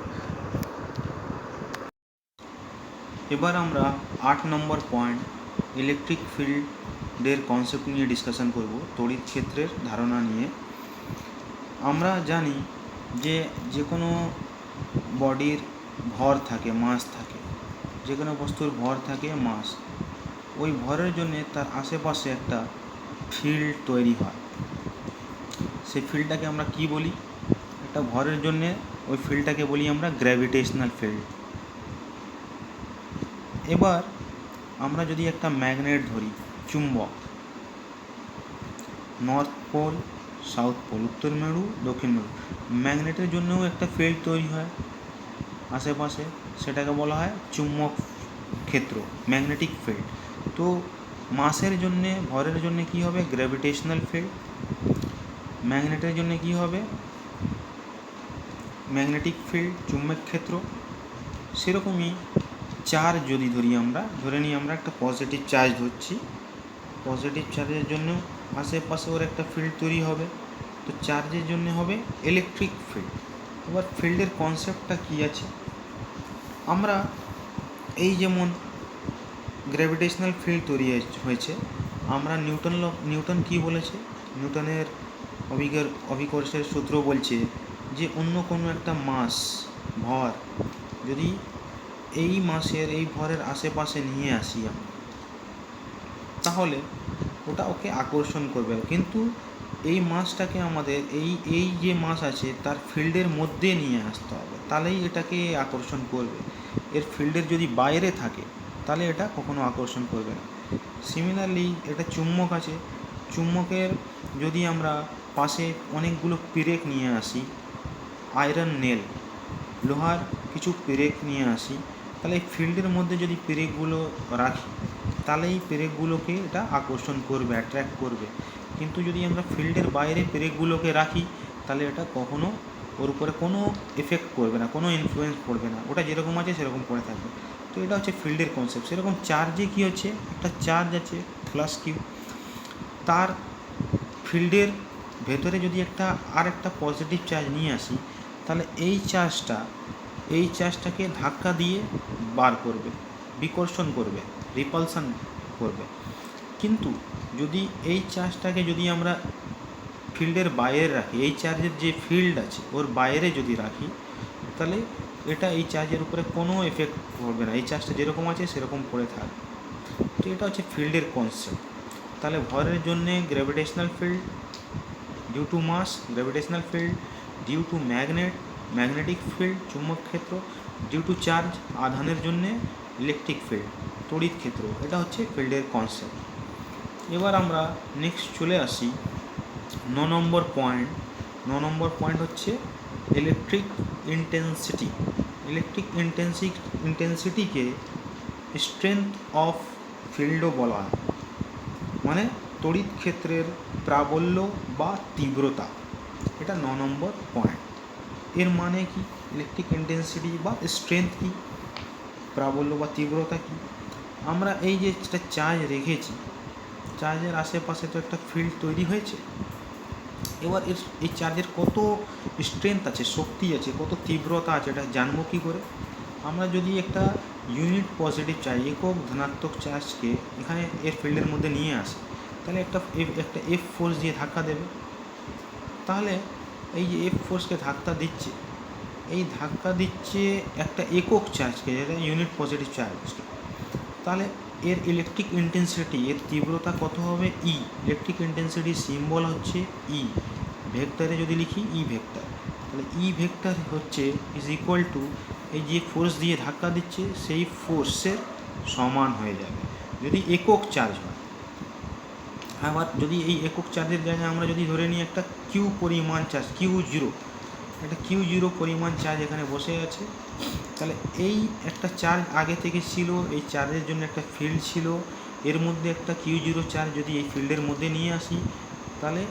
এবার আমরা 8 নম্বর পয়েন্ট ইলেকট্রিক ফিল্ডের কনসেপ্ট নিয়ে ডিসকাশন করব, তড়িৎ ক্ষেত্রের ধারণা নিয়ে। আমরা জানি যে কোনো বডির ভর থাকে, মাস থাকে, যে কোনো বস্তুর ভর থাকে, মাস। ওই ভরের জন্যে তার আশেপাশে একটা ফিল্ড তৈরি হয়। সেই ফিল্ডটাকে আমরা কি বলি? একটা ভরের জন্যে ওই ফিল্ডটাকে বলি আমরা গ্র্যাভিটেশনাল ফিল্ড। এবার আমরা যদি একটা ম্যাগনেট ধরি, চুম্বক, নর্থ পোল, সাউথ পোল, উত্তর মেরু, দক্ষিণ মেরু, ম্যাগনেটের জন্যও একটা ফিল্ড তৈরি হয় আশেপাশে, সেটাকে বলা হয় চুম্বক ক্ষেত্র, ম্যাগনেটিক ফিল্ড। তো মাসের জন্যে, ভরের জন্যে কী হবে? Gravitational field. ম্যাগনেটের জন্যে কী হবে? ম্যাগনেটিক ফিল্ড, চুম্বক ক্ষেত্র। সেরকমই চার্জ যদি ধরি, আমরা ধরে নিই আমরা একটা পজিটিভ চার্জ ধরছি, পজিটিভ চার্জের জন্য আশেপাশে ওর একটা ফিল্ড তৈরি হবে। তো চার্জের জন্য হবে ইলেকট্রিক ফিল্ড। এবার ফিল্ডের কনসেপ্টটা কী আছে? আমরা এই যেমন গ্র্যাভিটেশনাল ফিল্ড তৈরি হয়েছে, আমরা নিউটন কী বলেছে? নিউটনের অভিকর্ষের সূত্র বলছে যে অন্য কোনো একটা মাস, ভর যদি এই মাসের এই ভরের আশেপাশে নিয়ে আসি আমরা, তাহলে ওটা ওকে আকর্ষণ করবে। কিন্তু এই মাসটাকে আমাদের এই যে মাস আছে তার ফিল্ডের মধ্যে নিয়ে আসতে হবে, তাহলেই এটাকে আকর্ষণ করবে। এর ফিল্ডের যদি বাইরে থাকে, তাহলে এটা কখনো আকর্ষণ করবে না। সিমিলারলি এটা চুম্বক আছে, চুম্বকের যদি আমরা পাশে অনেকগুলো পেরেক নিয়ে আসি, আয়রন নেল, লোহার কিছু পেরেক নিয়ে আসি, তাহলে এই ফিল্ডের মধ্যে যদি পেরেকগুলো রাখি, তাহলে এই পেরেকগুলোকে এটা আকর্ষণ করবে, অ্যাট্রাক্ট করবে। কিন্তু যদি আমরা ফিল্ডের বাইরে পেরেকগুলোকে রাখি, তাহলে এটা কখনো ওর উপরে কোনো এফেক্ট করবে না, কোনো ইনফ্লুয়েন্স পড়বে না, ওটা যেরকম আছে সেরকম পড়ে থাকবে। তো এটা হচ্ছে ফিল্ডের কনসেপ্ট। সেরকম চার্জে কী হচ্ছে? একটা চার্জ আছে প্লাস কিউ, তার ফিল্ডের ভেতরে যদি একটা পজিটিভ চার্জ নিয়ে আসি, তাহলে এই চার্জটাকে ধাক্কা দিয়ে বার করবে, বিকর্ষণ করবে, রিপালশন করবে। কিন্তু যদি এই চার্জটাকে যদি আমরা ফিল্ডের বাইরে রাখি, এই চার্জের যে ফিল্ড আছে ওর বাইরে যদি রাখি, তাহলে এটা এই চার্জের উপরে কোনো এফেক্ট করবে না, এই চার্জটা যেরকম আছে সেরকম পড়ে থাকবে। তো এটা হচ্ছে ফিল্ডের কনসেপ্ট। তাহলে ভরের জন্যে gravitational field, due to mass gravitational field, due to magnetic field চুম্বক ক্ষেত্র, ডিউ টু চার্জ আধানের জন্যে ইলেকট্রিক ফিল্ড তড়িৎ ক্ষেত্র। এটা হচ্ছে ফিল্ডের কনসেপ্ট। এবার আমরা নেক্সট চলে আসি 9 নম্বর পয়েন্ট। 9 নম্বর পয়েন্ট হচ্ছে ইলেকট্রিক ইন্টেন্সিটি। ইলেকট্রিক ইন্টেন্সিটিকে স্ট্রেংথ অফ ফিল্ডও বলা হয়, মানে তড়িৎ ক্ষেত্রের প্রাবল্য বা তীব্রতা। এটা 9 নম্বর পয়েন্ট। এর মানে কি? ইলেকট্রিক ইন্টেন্সিটি বা স্ট্রেংথ কী, প্রাবল্য বা তীব্রতা কী। আমরা এই যে একটা চার্জ রেখেছি, চার্জের আশেপাশে তো একটা ফিল্ড তৈরি হয়েছে। এবার এই চার্জের কত স্ট্রেংথ আছে, শক্তি আছে, কত তীব্রতা আছে, এটা জানবো কী করে? আমরা যদি একটা ইউনিট পজিটিভ চার্জ, একক ধনাত্মক চার্জকে এখানে এর ফিল্ডের মধ্যে নিয়ে আসি, তাহলে একটা এফ ফোর্স দিয়ে ধাক্কা দেবে। তাহলে এই যে এফ ফোর্সকে ধাক্কা দিচ্ছে, এই ধাক্কা দিচ্ছে একটা একক চার্জকে, যেটা ইউনিট পজিটিভ চার্জকে। তাহলে এর ইলেকট্রিক ইন্টেন্সিটি, এর তীব্রতা কত হবে? ই। ইলেকট্রিক ইন্টেন্সিটির সিম্বল হচ্ছে ই। ভেক্টরে যদি লিখি ই ভেক্টর, তাহলে ই ভেক্টর হচ্ছে ইজ ইকুয়াল টু এই যে ফোর্স দিয়ে ধাক্কা দিচ্ছে সেই ফোর্সের সমান হয়ে যাবে যদি একক চার্জ হয়। আবার যদি এই একক চার্জের জায়গায় আমরা যদি ধরে নিই একটা কিউ পরিমাণ চার্জ, Q0, একটা Q0 পরিমাণ চার্জ এখানে বসে আছে, তাহলে এই একটা চার্জ আগে থেকে ছিল, এই চার্জের জন্য একটা ফিল্ড ছিল, এর মধ্যে একটা Q0 চার্জ যদি এই ফিল্ডের মধ্যে নিয়ে আসি, তাহলে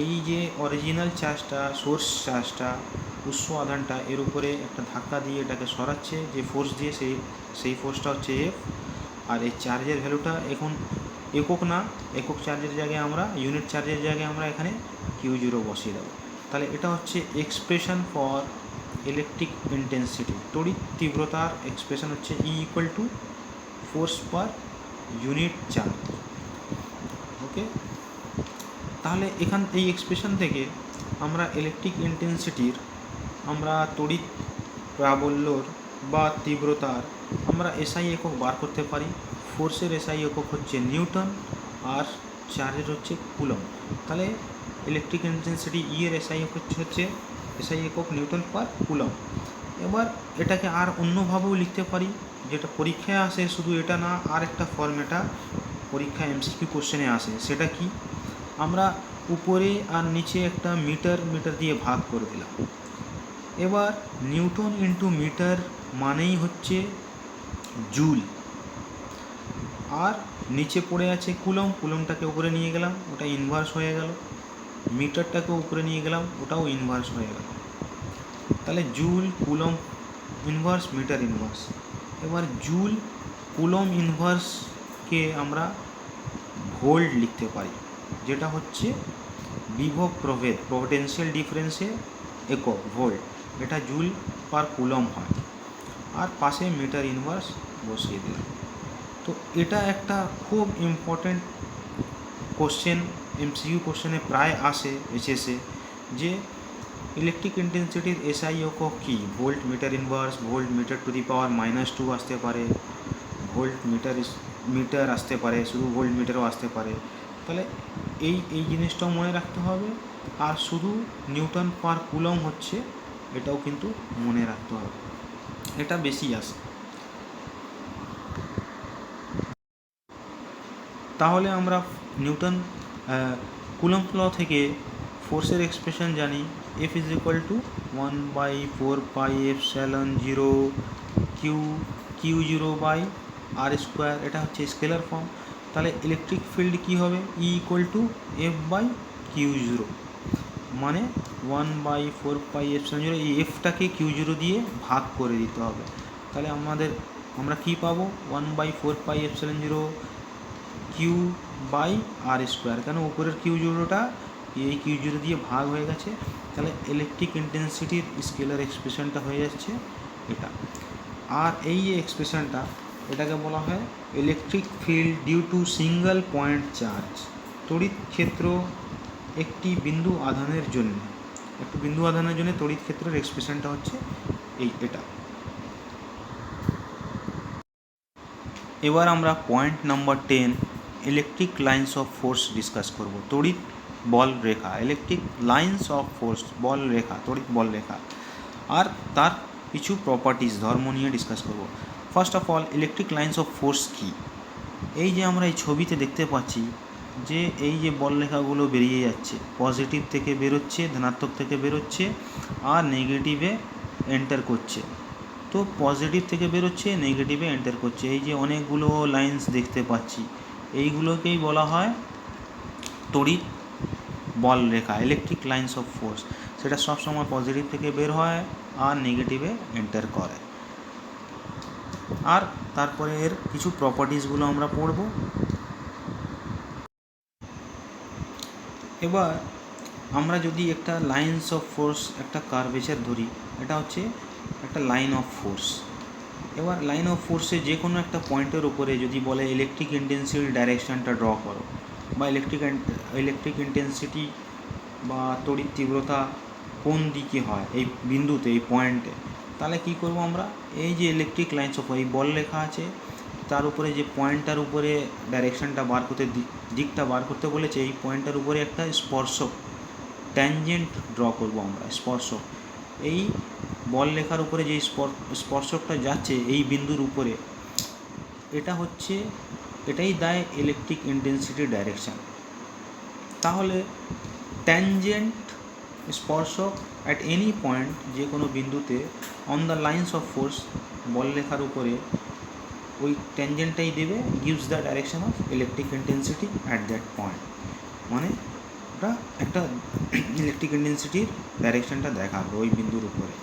এই যে অরিজিনাল চার্জটা, সোর্স চার্জটা, উৎস আধানটা এর উপরে একটা ধাক্কা দিয়ে এটাকে সরাচ্ছে যে ফোর্স দিয়ে, সেই ফোর্সটা হচ্ছে এফ। আর এই চার্জের ভ্যালুটা এখন একক না, একক চার্জের জায়গায় আমরা ইউনিট চার্জের জায়গায় আমরা এখানে Q0 বসিয়ে দেবো। তাহলে এটা হচ্ছে এক্সপ্রেশন ফর ইলেকট্রিক ইন্টেন্সিটি, তড়িৎ তীব্রতার এক্সপ্রেশন হচ্ছে E equal to force per unit charge. Okay, তাহলে এই এক্সপ্রেশন থেকে আমরা ইলেকট্রিক ইন্টেন্সিটির, আমরা তড়িৎ প্রাবল্যর বা তীব্রতার আমরা এসআই একক বার করতে পারি। ফোর্সের এসআই একক হচ্ছে নিউটন আর চার্জের হচ্ছে কুলম্ব। তাহলে ইলেকট্রিক ইন্টেন্সিটি ই এর এসআই একক হচ্ছে নিউটন পার কুলম্ব। এবার এটাকে আর অন্যভাবেও লিখতে পারি, যেটা পরীক্ষায় আসে, শুধু এটা না, আর একটা ফর্ম এটা পরীক্ষায় এমসিকিউ কোশ্চেনে আসে। সেটা কি? আমরা উপরে আর নিচে একটা মিটার দিয়ে ভাগ করে দিলাম। এবার নিউটন ইন্টু মিটার মানেই হচ্ছে জুল, আর নিচে পড়ে আছে কুলমটাকে উপরে নিয়ে গেলাম, ওটা ইনভার্স হয়ে গেল। মিটারটাকে উপরে নিয়ে গেলাম, ওটাও ইনভার্স হয়ে গেল। তাহলে joule, coulomb inverse, metre inverse. এবার জুল কুলম ইনভার্সকে আমরা ভোল্ট লিখতে পারি, যেটা হচ্ছে বিভব প্রভেদ, পোটেনশিয়াল ডিফারেন্সের একক ভোল্ট, এটা জুল পার কুলম হয়। আর পাশে মিটার ইনভার্স বসিয়ে দিলাম। তো এটা একটা খুব ইম্পর্ট্যান্ট কোশ্চেন, এমসিকিউ কোশ্চেনে প্রায় আসে এইচএসে, যে ইলেকট্রিক ইন্টেন্সিটির এসআই একক কী? Volt metre inverse, volt metre to the power -2 আসতে পারে, ভোল্ট মিটার আসতে পারে, শুধু ভোল্ট মিটারও আসতে পারে। তাহলে এই জিনিসটাও মনে রাখতে হবে। আর শুধু নিউটন পার কুলম হচ্ছে, এটাও কিন্তু মনে রাখতে হবে, এটা বেশি আসে। তাহলে আমরা নিউটন কুলম্ব ল থেকে ফোর্সের এক্সপ্রেশন জানি, F is equal to 1/4πε0 Q0/r², এটা হচ্ছে স্কেলার ফর্ম। তাহলে ইলেকট্রিক ফিল্ড কী হবে? ই ইকুয়াল টু F/Q0, মানে 1/4πε0, এই এফটাকে Q0 দিয়ে ভাগ করে দিতে হবে। তাহলে আমরা কী পাবো? 1/4πε0 Q/r², কেন উপরের Q0টা এই Q0 দিয়ে ভাগ হয়ে গেছে। তাহলে ইলেকট্রিক ইন্টেন্সিটির স্কেলার এক্সপ্রেশনটা হয়ে যাচ্ছে এটা। আর এই যে এক্সপ্রেশনটা, এটাকে বলা হয় electric field due to single point charge, তড়িৎ ক্ষেত্র একটি বিন্দু আধানের জন্য, তড়িৎ ক্ষেত্রের এক্সপ্রেশনটা হচ্ছে এটা। এবার আমরা point number 10, electric lines of force discuss করব। তড়িৎ বল রেখা, ইলেকট্রিক লাইন্স অফ ফোর্স, বল রেখা, তড়িৎ বল রেখা, আর তার কিছু প্রপার্টিজ, ধর্ম নিয়ে ডিসকাস করব। First of all, electric lines of force কী? এই যে আমরা এই ছবিতে দেখতে পাচ্ছি যে এই যে বল রেখাগুলো বেরিয়ে যাচ্ছে, পজিটিভ থেকে বেরোচ্ছে, ধনাত্মক থেকে বেরোচ্ছে, আর নেগেটিভে এন্টার করছে। তো পজিটিভ থেকে বেরোচ্ছে, নেগেটিভে এন্টার করছে, এই যে অনেকগুলো লাইন্স দেখতে পাচ্ছি, এইগুলোকেই বলা হয় তড়িৎ বল রেখা, ইলেকট্রিক লাইন্স অফ ফোর্স। সেটা সবসময় পজিটিভ থেকে বের হয়, আর নেগেটিভে এন্টার করে। আর তারপরে এর কিছু প্রপার্টিসগুলো আমরা পড়ব। এবার আমরা যদি একটা লাইন্স অফ ফোর্স, একটা কার্ভেচার ধরি, এটা হচ্ছে একটা লাইন অফ ফোর্স। এবার লাইন অফ ফোর্সে যে কোনো একটা পয়েন্টের উপরে যদি বলে ইলেকট্রিক ইন্টেন্সিটির ডাইরেকশানটা ড্র করো, বা ইলেকট্রিক ইন্টেন্সিটি বা তড়িৎ তীব্রতা কোন দিকে হয় এই বিন্দুতে, এই পয়েন্টে, তাহলে কী করব আমরা, এই যে ইলেকট্রিক লাইন্স অফ এই বল লেখা আছে তার উপরে যে পয়েন্টটার উপরে ডাইরেকশানটা বার করতে, দিকটা বার করতে বলেছে, এই পয়েন্টটার উপরে একটা স্পর্শক ট্যানজেন্ট ড্র করব আমরা। স্পর্শক, এই বল লেখার উপরে যে স্পর্শকটা যাচ্ছে এই বিন্দুর উপরে, এটাই দেয় ইলেকট্রিক ইন্টেন্সিটির ডাইরেকশান। তাহলে ট্যানজেন্ট স্পর্শক অ্যাট এনি পয়েন্ট, যে কোনো বিন্দুতে on the lines of force, বল লেখার উপরে ওই ট্যানজেন্টটাই দেবে, gives the direction of electric intensity at that point. মানে ওটা একটা ইলেকট্রিক ইন্টেন্সিটির ডাইরেকশনটা দেখাবে ওই বিন্দুর উপরে।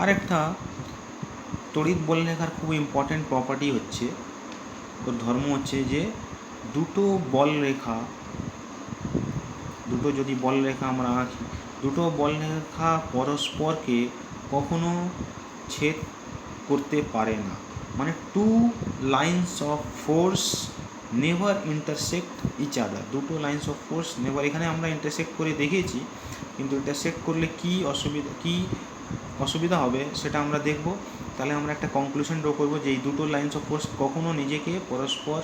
আর একটা তড়িৎ বল লেখার খুব ইম্পর্ট্যান্ট প্রপার্টি হচ্ছে, ওর ধর্ম হচ্ছে যে দুটো যদি বল রেখা আমরা আঁকি, দুটো বল রেখা পরস্পরকে কখনো ছেদ করতে পারে না। মানে two lines of force never intersect each other. দুটো লাইন্স অফ ফোর্স নেভার, এখানে আমরা ইন্টারসেক্ট করে দেখেছি, কিন্তু ইন্টারসেক্ট করলে কী অসুবিধা হবে সেটা আমরা দেখব। তাহলে আমরা একটা কনক্লুশন ড্র করবো যে এই দুটো লাইন্স অফ ফোর্স কখনো নিজেকে পরস্পর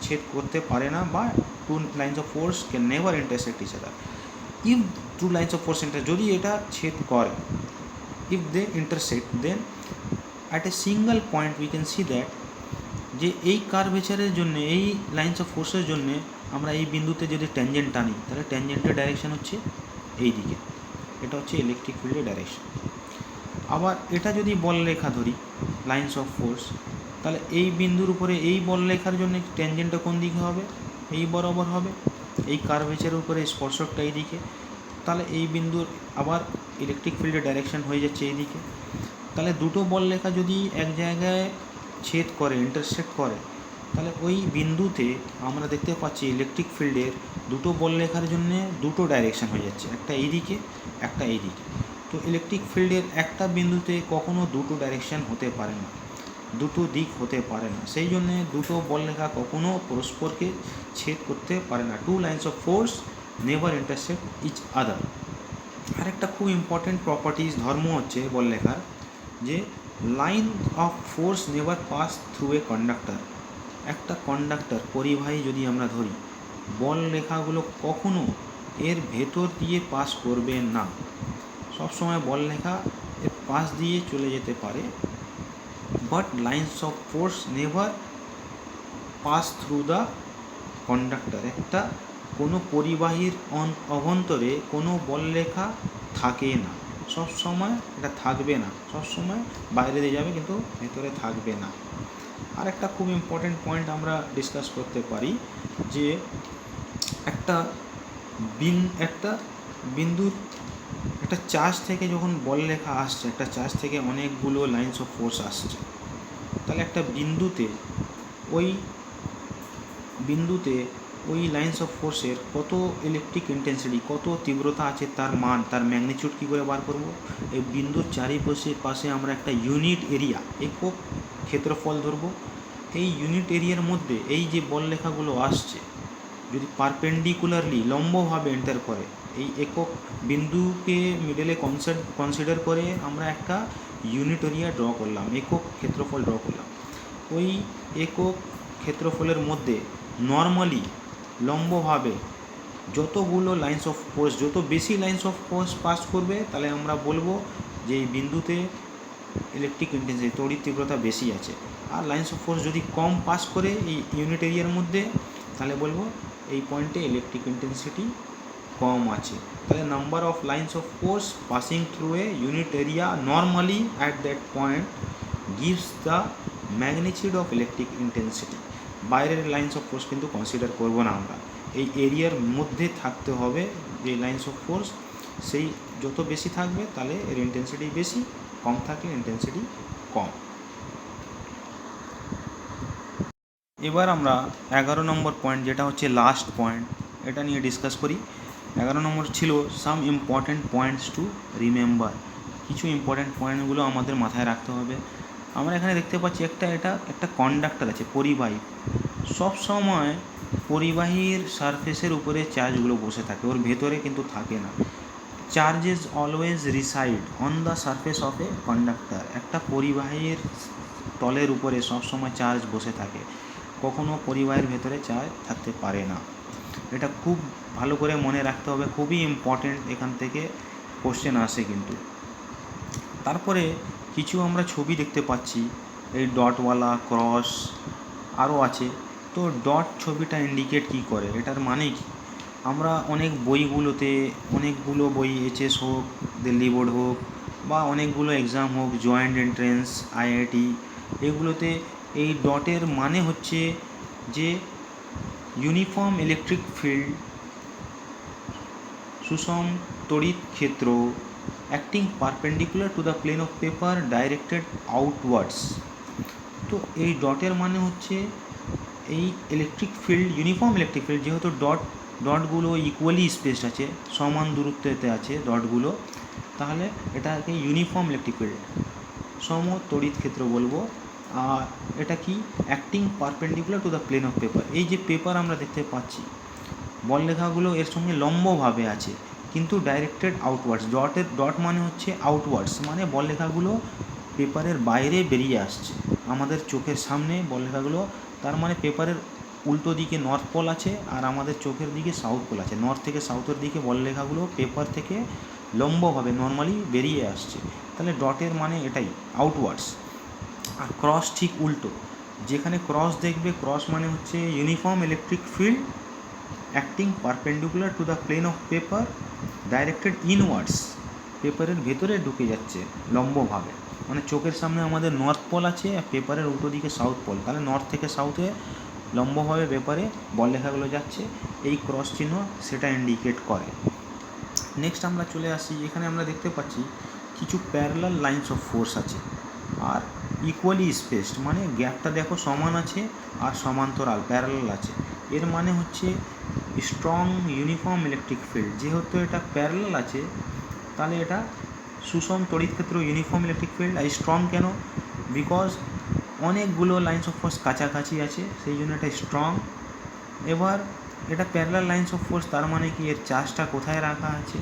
ছেদ করতে পারে না, বা two lines of force can never intersect each other. If two lines of force যদি এটা ছেদ করে, if they intersect, then at a single point we can see that, যে এই কার্ভেচারের জন্য, এই লাইন্স অফ ফোর্সের জন্য আমরা এই বিন্দুতে যদি ট্যানজেন্ট টানি, তাহলে ট্যানজেন্টের ডাইরেকশন হচ্ছে এই দিকে, এটা হচ্ছে ইলেকট্রিক ফিল্ডের ডাইরেকশন। আবার এটা যদি বল রেখা ধরি লাইন্স অফ ফোর্স, তাহলে এই বিন্দুর উপরে এই বল রেখার জন্য ট্যানজেন্টটা কোন দিকে হবে, এই বরাবর হবে, এই কার্ভেচারের উপরে স্পর্শকটা এই দিকে, তাহলে এই বিন্দুর আবার ইলেকট্রিক ফিল্ডের ডাইরেকশন হয়ে যাচ্ছে এই দিকে। তাহলে দুটো বল রেখা যদি এক জায়গায় ছেদ করে, ইন্টারসেক্ট করে, তাহলে ওই বিন্দুতে আমরা দেখতে পাচ্ছি ইলেকট্রিক ফিল্ডের দুটো বল রেখার জন্য দুটো ডাইরেকশন হয়ে যাচ্ছে, একটা এই দিকে, একটা এই দিকে। তো ইলেকট্রিক ফিল্ডের একটা বিন্দুতে কখনো দুটো ডাইরেকশন হতে পারে না, দুটো দিক হতে পারে না, সেই জন্যে দুটো বল রেখা কখনো পরস্পরকে ছেদ করতে পারে না। Two lines of force never intersect each other. আর একটা খুব ইম্পর্টেন্ট প্রপার্টিজ ধর্ম হচ্ছে বল রেখার, যে line of force never pass through a conductor. একটা কন্ডাক্টর, পরিবাহী যদি আমরা ধরি, বল রেখাগুলো কখনো এর ভেতর দিয়ে পাস করবে না, সবসময় বল রেখা এর পাশ দিয়ে চলে যেতে পারে, but lines of force never pass through the conductor. একটা কোনো পরিবাহীর অভ্যন্তরে কোনো বল রেখা থাকে না, সবসময় এটা থাকবে না, সবসময় বাইরে দিয়ে যাবে কিন্তু ভেতরে থাকবে না। আর একটা খুব ইম্পর্টেন্ট পয়েন্ট আমরা ডিসকাস করতে পারি, যে একটা বিন্দুর একটা চার্জ থেকে যখন বল রেখা আসছে, একটা চার্জ থেকে অনেকগুলো লাইন্স অফ ফোর্স আসছে, তাহলে একটা বিন্দুতে ওই লাইন্স অফ ফোর্সের কত ইলেকট্রিক ইন্টেন্সিটি, কত তীব্রতা আছে, তার মান, তার ম্যাগনিটিউড কী করে বার করব। এই বিন্দুর চারিপাশে আমরা একটা ইউনিট এরিয়া, একক ক্ষেত্রফল ধরব। এই ইউনিট এরিয়ার মধ্যে এই যে বল রেখাগুলো আসছে, যদি পারপেন্ডিকুলারলি লম্বভাবে এন্টার করে, এই একক বিন্দুকে মিডলে কনসিডার করে আমরা একটা ইউনিট এরিয়া ড্র করলাম, একক ক্ষেত্রফল ড্র করলাম। ওই একক ক্ষেত্রফলের মধ্যে নর্মালি লম্বভাবে যতগুলো লাইন্স অফ ফোর্স, যত বেশি লাইন্স অফ ফোর্স পাস করবে, তাহলে আমরা বলবো যে এই বিন্দুতে ইলেকট্রিক ইন্টেন্সিটি, তড়িৎ তীব্রতা বেশি আছে। আর লাইন্স অফ ফোর্স যদি কম পাস করে এই ইউনিট এরিয়ার মধ্যে, তাহলে বলবো এই পয়েন্টে ইলেকট্রিক ইন্টেন্সিটি কম আছে। তাহলে number of lines of force passing through a unit area normally at that point gives the magnitude of electric intensity. বাইরের লাইন্স অফ ফোর্স কিন্তু কনসিডার করবো না আমরা, এই এরিয়ার মধ্যে থাকতে হবে যে লাইন্স অফ ফোর্স সেই যত বেশি থাকবে তাহলে এর ইন্টেন্সিটি বেশি, কম থাকলে ইন্টেন্সিটি কম। এবার আমরা 11 নম্বর পয়েন্ট, যেটা হচ্ছে লাস্ট পয়েন্ট, এটা নিয়ে ডিসকাস করি। 11 নম্বর ছিল some important points to remember. কিছু ইম্পর্ট্যান্ট পয়েন্টগুলো আমাদের মাথায় রাখতে হবে। আমরা এখানে দেখতে পাচ্ছি একটা কন্ডাক্টর আছে, পরিবাহী। সব সময় পরিবাহীর সারফেসের উপরে চার্জগুলো বসে থাকে, ওর ভেতরে কিন্তু থাকে না। Charges always reside on the surface of a conductor. একটা পরিবাহীর তলের উপরে সবসময় চার্জ বসে থাকে, কখনো পরিবাহীর ভেতরে চার্জ থাকতে পারে না। এটা খুব ভালো করে মনে রাখতে হবে, খুবই ইম্পর্টেন্ট, এখান থেকে কোশ্চেন আসে কিন্তু। তারপরে কিছু আমরা ছবি দেখতে পাচ্ছি, এই ডটওয়ালা, ক্রস আরও আছে। তো ডট ছবিটা ইন্ডিকেট কী করে, এটার মানে কি? আমরা অনেক বইগুলোতে, অনেকগুলো বই এইচএস হোক, দিল্লি বোর্ড হোক, বা অনেকগুলো এক্সাম হোক, জয়েন্ট এন্ট্রেন্স, আইআইটি, এগুলোতে এই ডটের মানে হচ্ছে যে ইউনিফর্ম ইলেকট্রিক ফিল্ড, সুষম তড়িৎ ক্ষেত্র, acting perpendicular to the plane of paper directed outwards. তো এই ডটের মানে হচ্ছে এই electric field, uniform electric field, যেহেতু ডটগুলো ইকুয়ালি স্পেসড আছে, সমান দূরত্বতে আছে ডটগুলো, তাহলে এটাকে ইউনিফর্ম ইলেকট্রিক ফিল্ড, সম তড়িৎ ক্ষেত্র বলবো। আর এটা কি? Acting perpendicular to the plane of paper. এই যে পেপার আমরা দেখতে পাচ্ছি, বলরেখাগুলো এর সঙ্গে লম্বভাবে আছে, কিন্তু ডাইরেক্টেড আউটওয়ার্ডস। ডট মানে হচ্ছে আউটওয়ার্ডস, মানে বলরেখাগুলো পেপারের বাইরে বেরিয়ে আসছে আমাদের চোখের সামনে বলরেখাগুলো। তার মানে পেপারের উল্টো দিকে নর্থ পোল আছে, আর আমাদের চোখের দিকে সাউথ পোল আছে। নর্থ থেকে সাউথের দিকে বলরেখাগুলো পেপার থেকে লম্বভাবে নর্মালি বেরিয়ে আসছে, তাহলে ডটের মানে এটাই, আউটওয়ার্ডস। আর ক্রস ঠিক উল্টো, যেখানে ক্রস দেখবে, ক্রস মানে হচ্ছে uniform electric field acting perpendicular to the plane of paper directed inwards, পেপারের ভেতরে ঢুকে যাচ্ছে লম্বভাবে। মানে চোখের সামনে আমাদের নর্থ পোল আছে, আর পেপারের উল্টো দিকে সাউথ পোল, তাহলে নর্থ থেকে সাউথে লম্বভাবে পেপারে বলরেখাগুলো যাচ্ছে, এই ক্রস চিহ্ন সেটা ইন্ডিকেট করে। নেক্সট আমরা চলে আসি, এখানে আমরা দেখতে পাচ্ছি কিছু প্যারালাল লাইন্স অফ ফোর্স আছে আর ইকুয়ালি স্পেসড, মানে গ্যাপটা দেখো সমান আছে আর সমান্তরাল প্যারালাল আছে। এর মানে হচ্ছে স্ট্রং ইউনিফর্ম ইলেকট্রিক ফিল্ড। যেহেতু এটা প্যারালাল আছে, তাহলে এটা সুষম তড়িৎ ক্ষেত্র, ইউনিফর্ম ইলেকট্রিক ফিল্ড। আর স্ট্রং কেন? বিকজ অনেকগুলো লাইন্স অফ ফোর্স কাছাকাছি আছে, সেই জন্য এটা স্ট্রং। এবার এটা প্যারালাল লাইন্স অফ ফোর্স, তার মানে কি এর চার্জটা কোথায় রাখা আছে?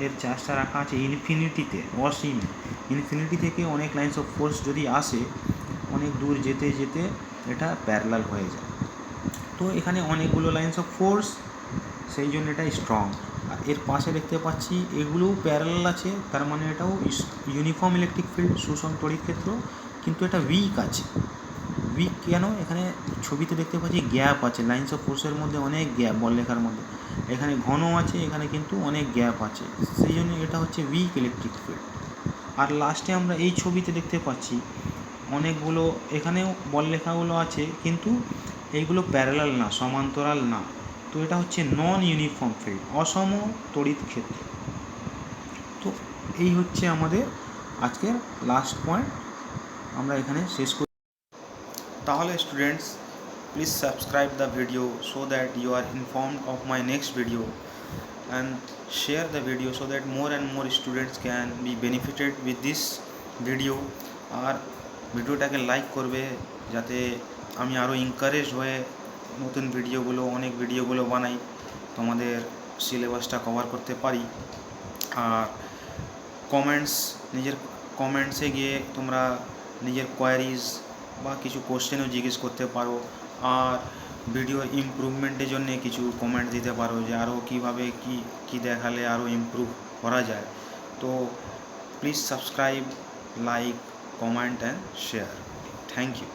এর চার্জটা রাখা আছে ইনফিনিটিতে, অসীমে। ইনফিনিটি থেকে অনেক লাইন্স অফ ফোর্স যদি আসে, অনেক দূর যেতে যেতে এটা প্যারালাল হয়ে যায়। তো এখানে অনেকগুলো লাইন্স অফ ফোর্স, সেই জন্য এটা স্ট্রং। আর এর পাশে দেখতে পাচ্ছি এগুলোও প্যারালাল আছে, তার মানে এটাও ইউনিফর্ম ইলেকট্রিক ফিল্ড, সুষম তড়িৎ ক্ষেত্র, কিন্তু এটা উইক আছে। উইক কেন? এখানে ছবিতে দেখতে পাচ্ছি গ্যাপ আছে, লাইন্স অফ ফোর্সের মধ্যে অনেক গ্যাপ, বলরেখার মধ্যে এখানে ঘন আছে, এখানে কিন্তু অনেক গ্যাপ আছে, সেই জন্য এটা হচ্ছে উইক ইলেকট্রিক ফিল্ড। আর লাস্টে আমরা এই ছবিতে দেখতে পাচ্ছি অনেকগুলো, এখানেও বলরেখাগুলো আছে, কিন্তু এইগুলো প্যারালাল না, সমান্তরাল না, তো এটা হচ্ছে নন ইউনিফর্ম ফিল্ড, অসম তড়িৎ ক্ষেত্র। তো এই হচ্ছে আমাদের আজকের লাস্ট পয়েন্ট, আমরা এখানে শেষ করি। তাহলে students, please subscribe the video so that you are informed of my next video, and share the video so that more and more students can be benefited with this video. আর ভিডিওটাকে লাইক করবে, যাতে আমি আরও এনকারেজ হয়ে নতুন ভিডিওগুলো, অনেক ভিডিওগুলো বানাই, তোমাদের সিলেবাসটা কভার করতে পারি। আর নিজের কমেন্টসে গিয়ে তোমরা নিজের কোয়ারিজ বা কিছু কোশ্চেনও জিজ্ঞেস করতে পারো, আর ভিডিওর ইমপ্রুভমেন্টের জন্য কিছু কমেন্ট দিতে পারো যে আরও কীভাবে কী দেখালে আরও ইমপ্রুভ করা যায়। তো please subscribe, like, comment and share. Thank you.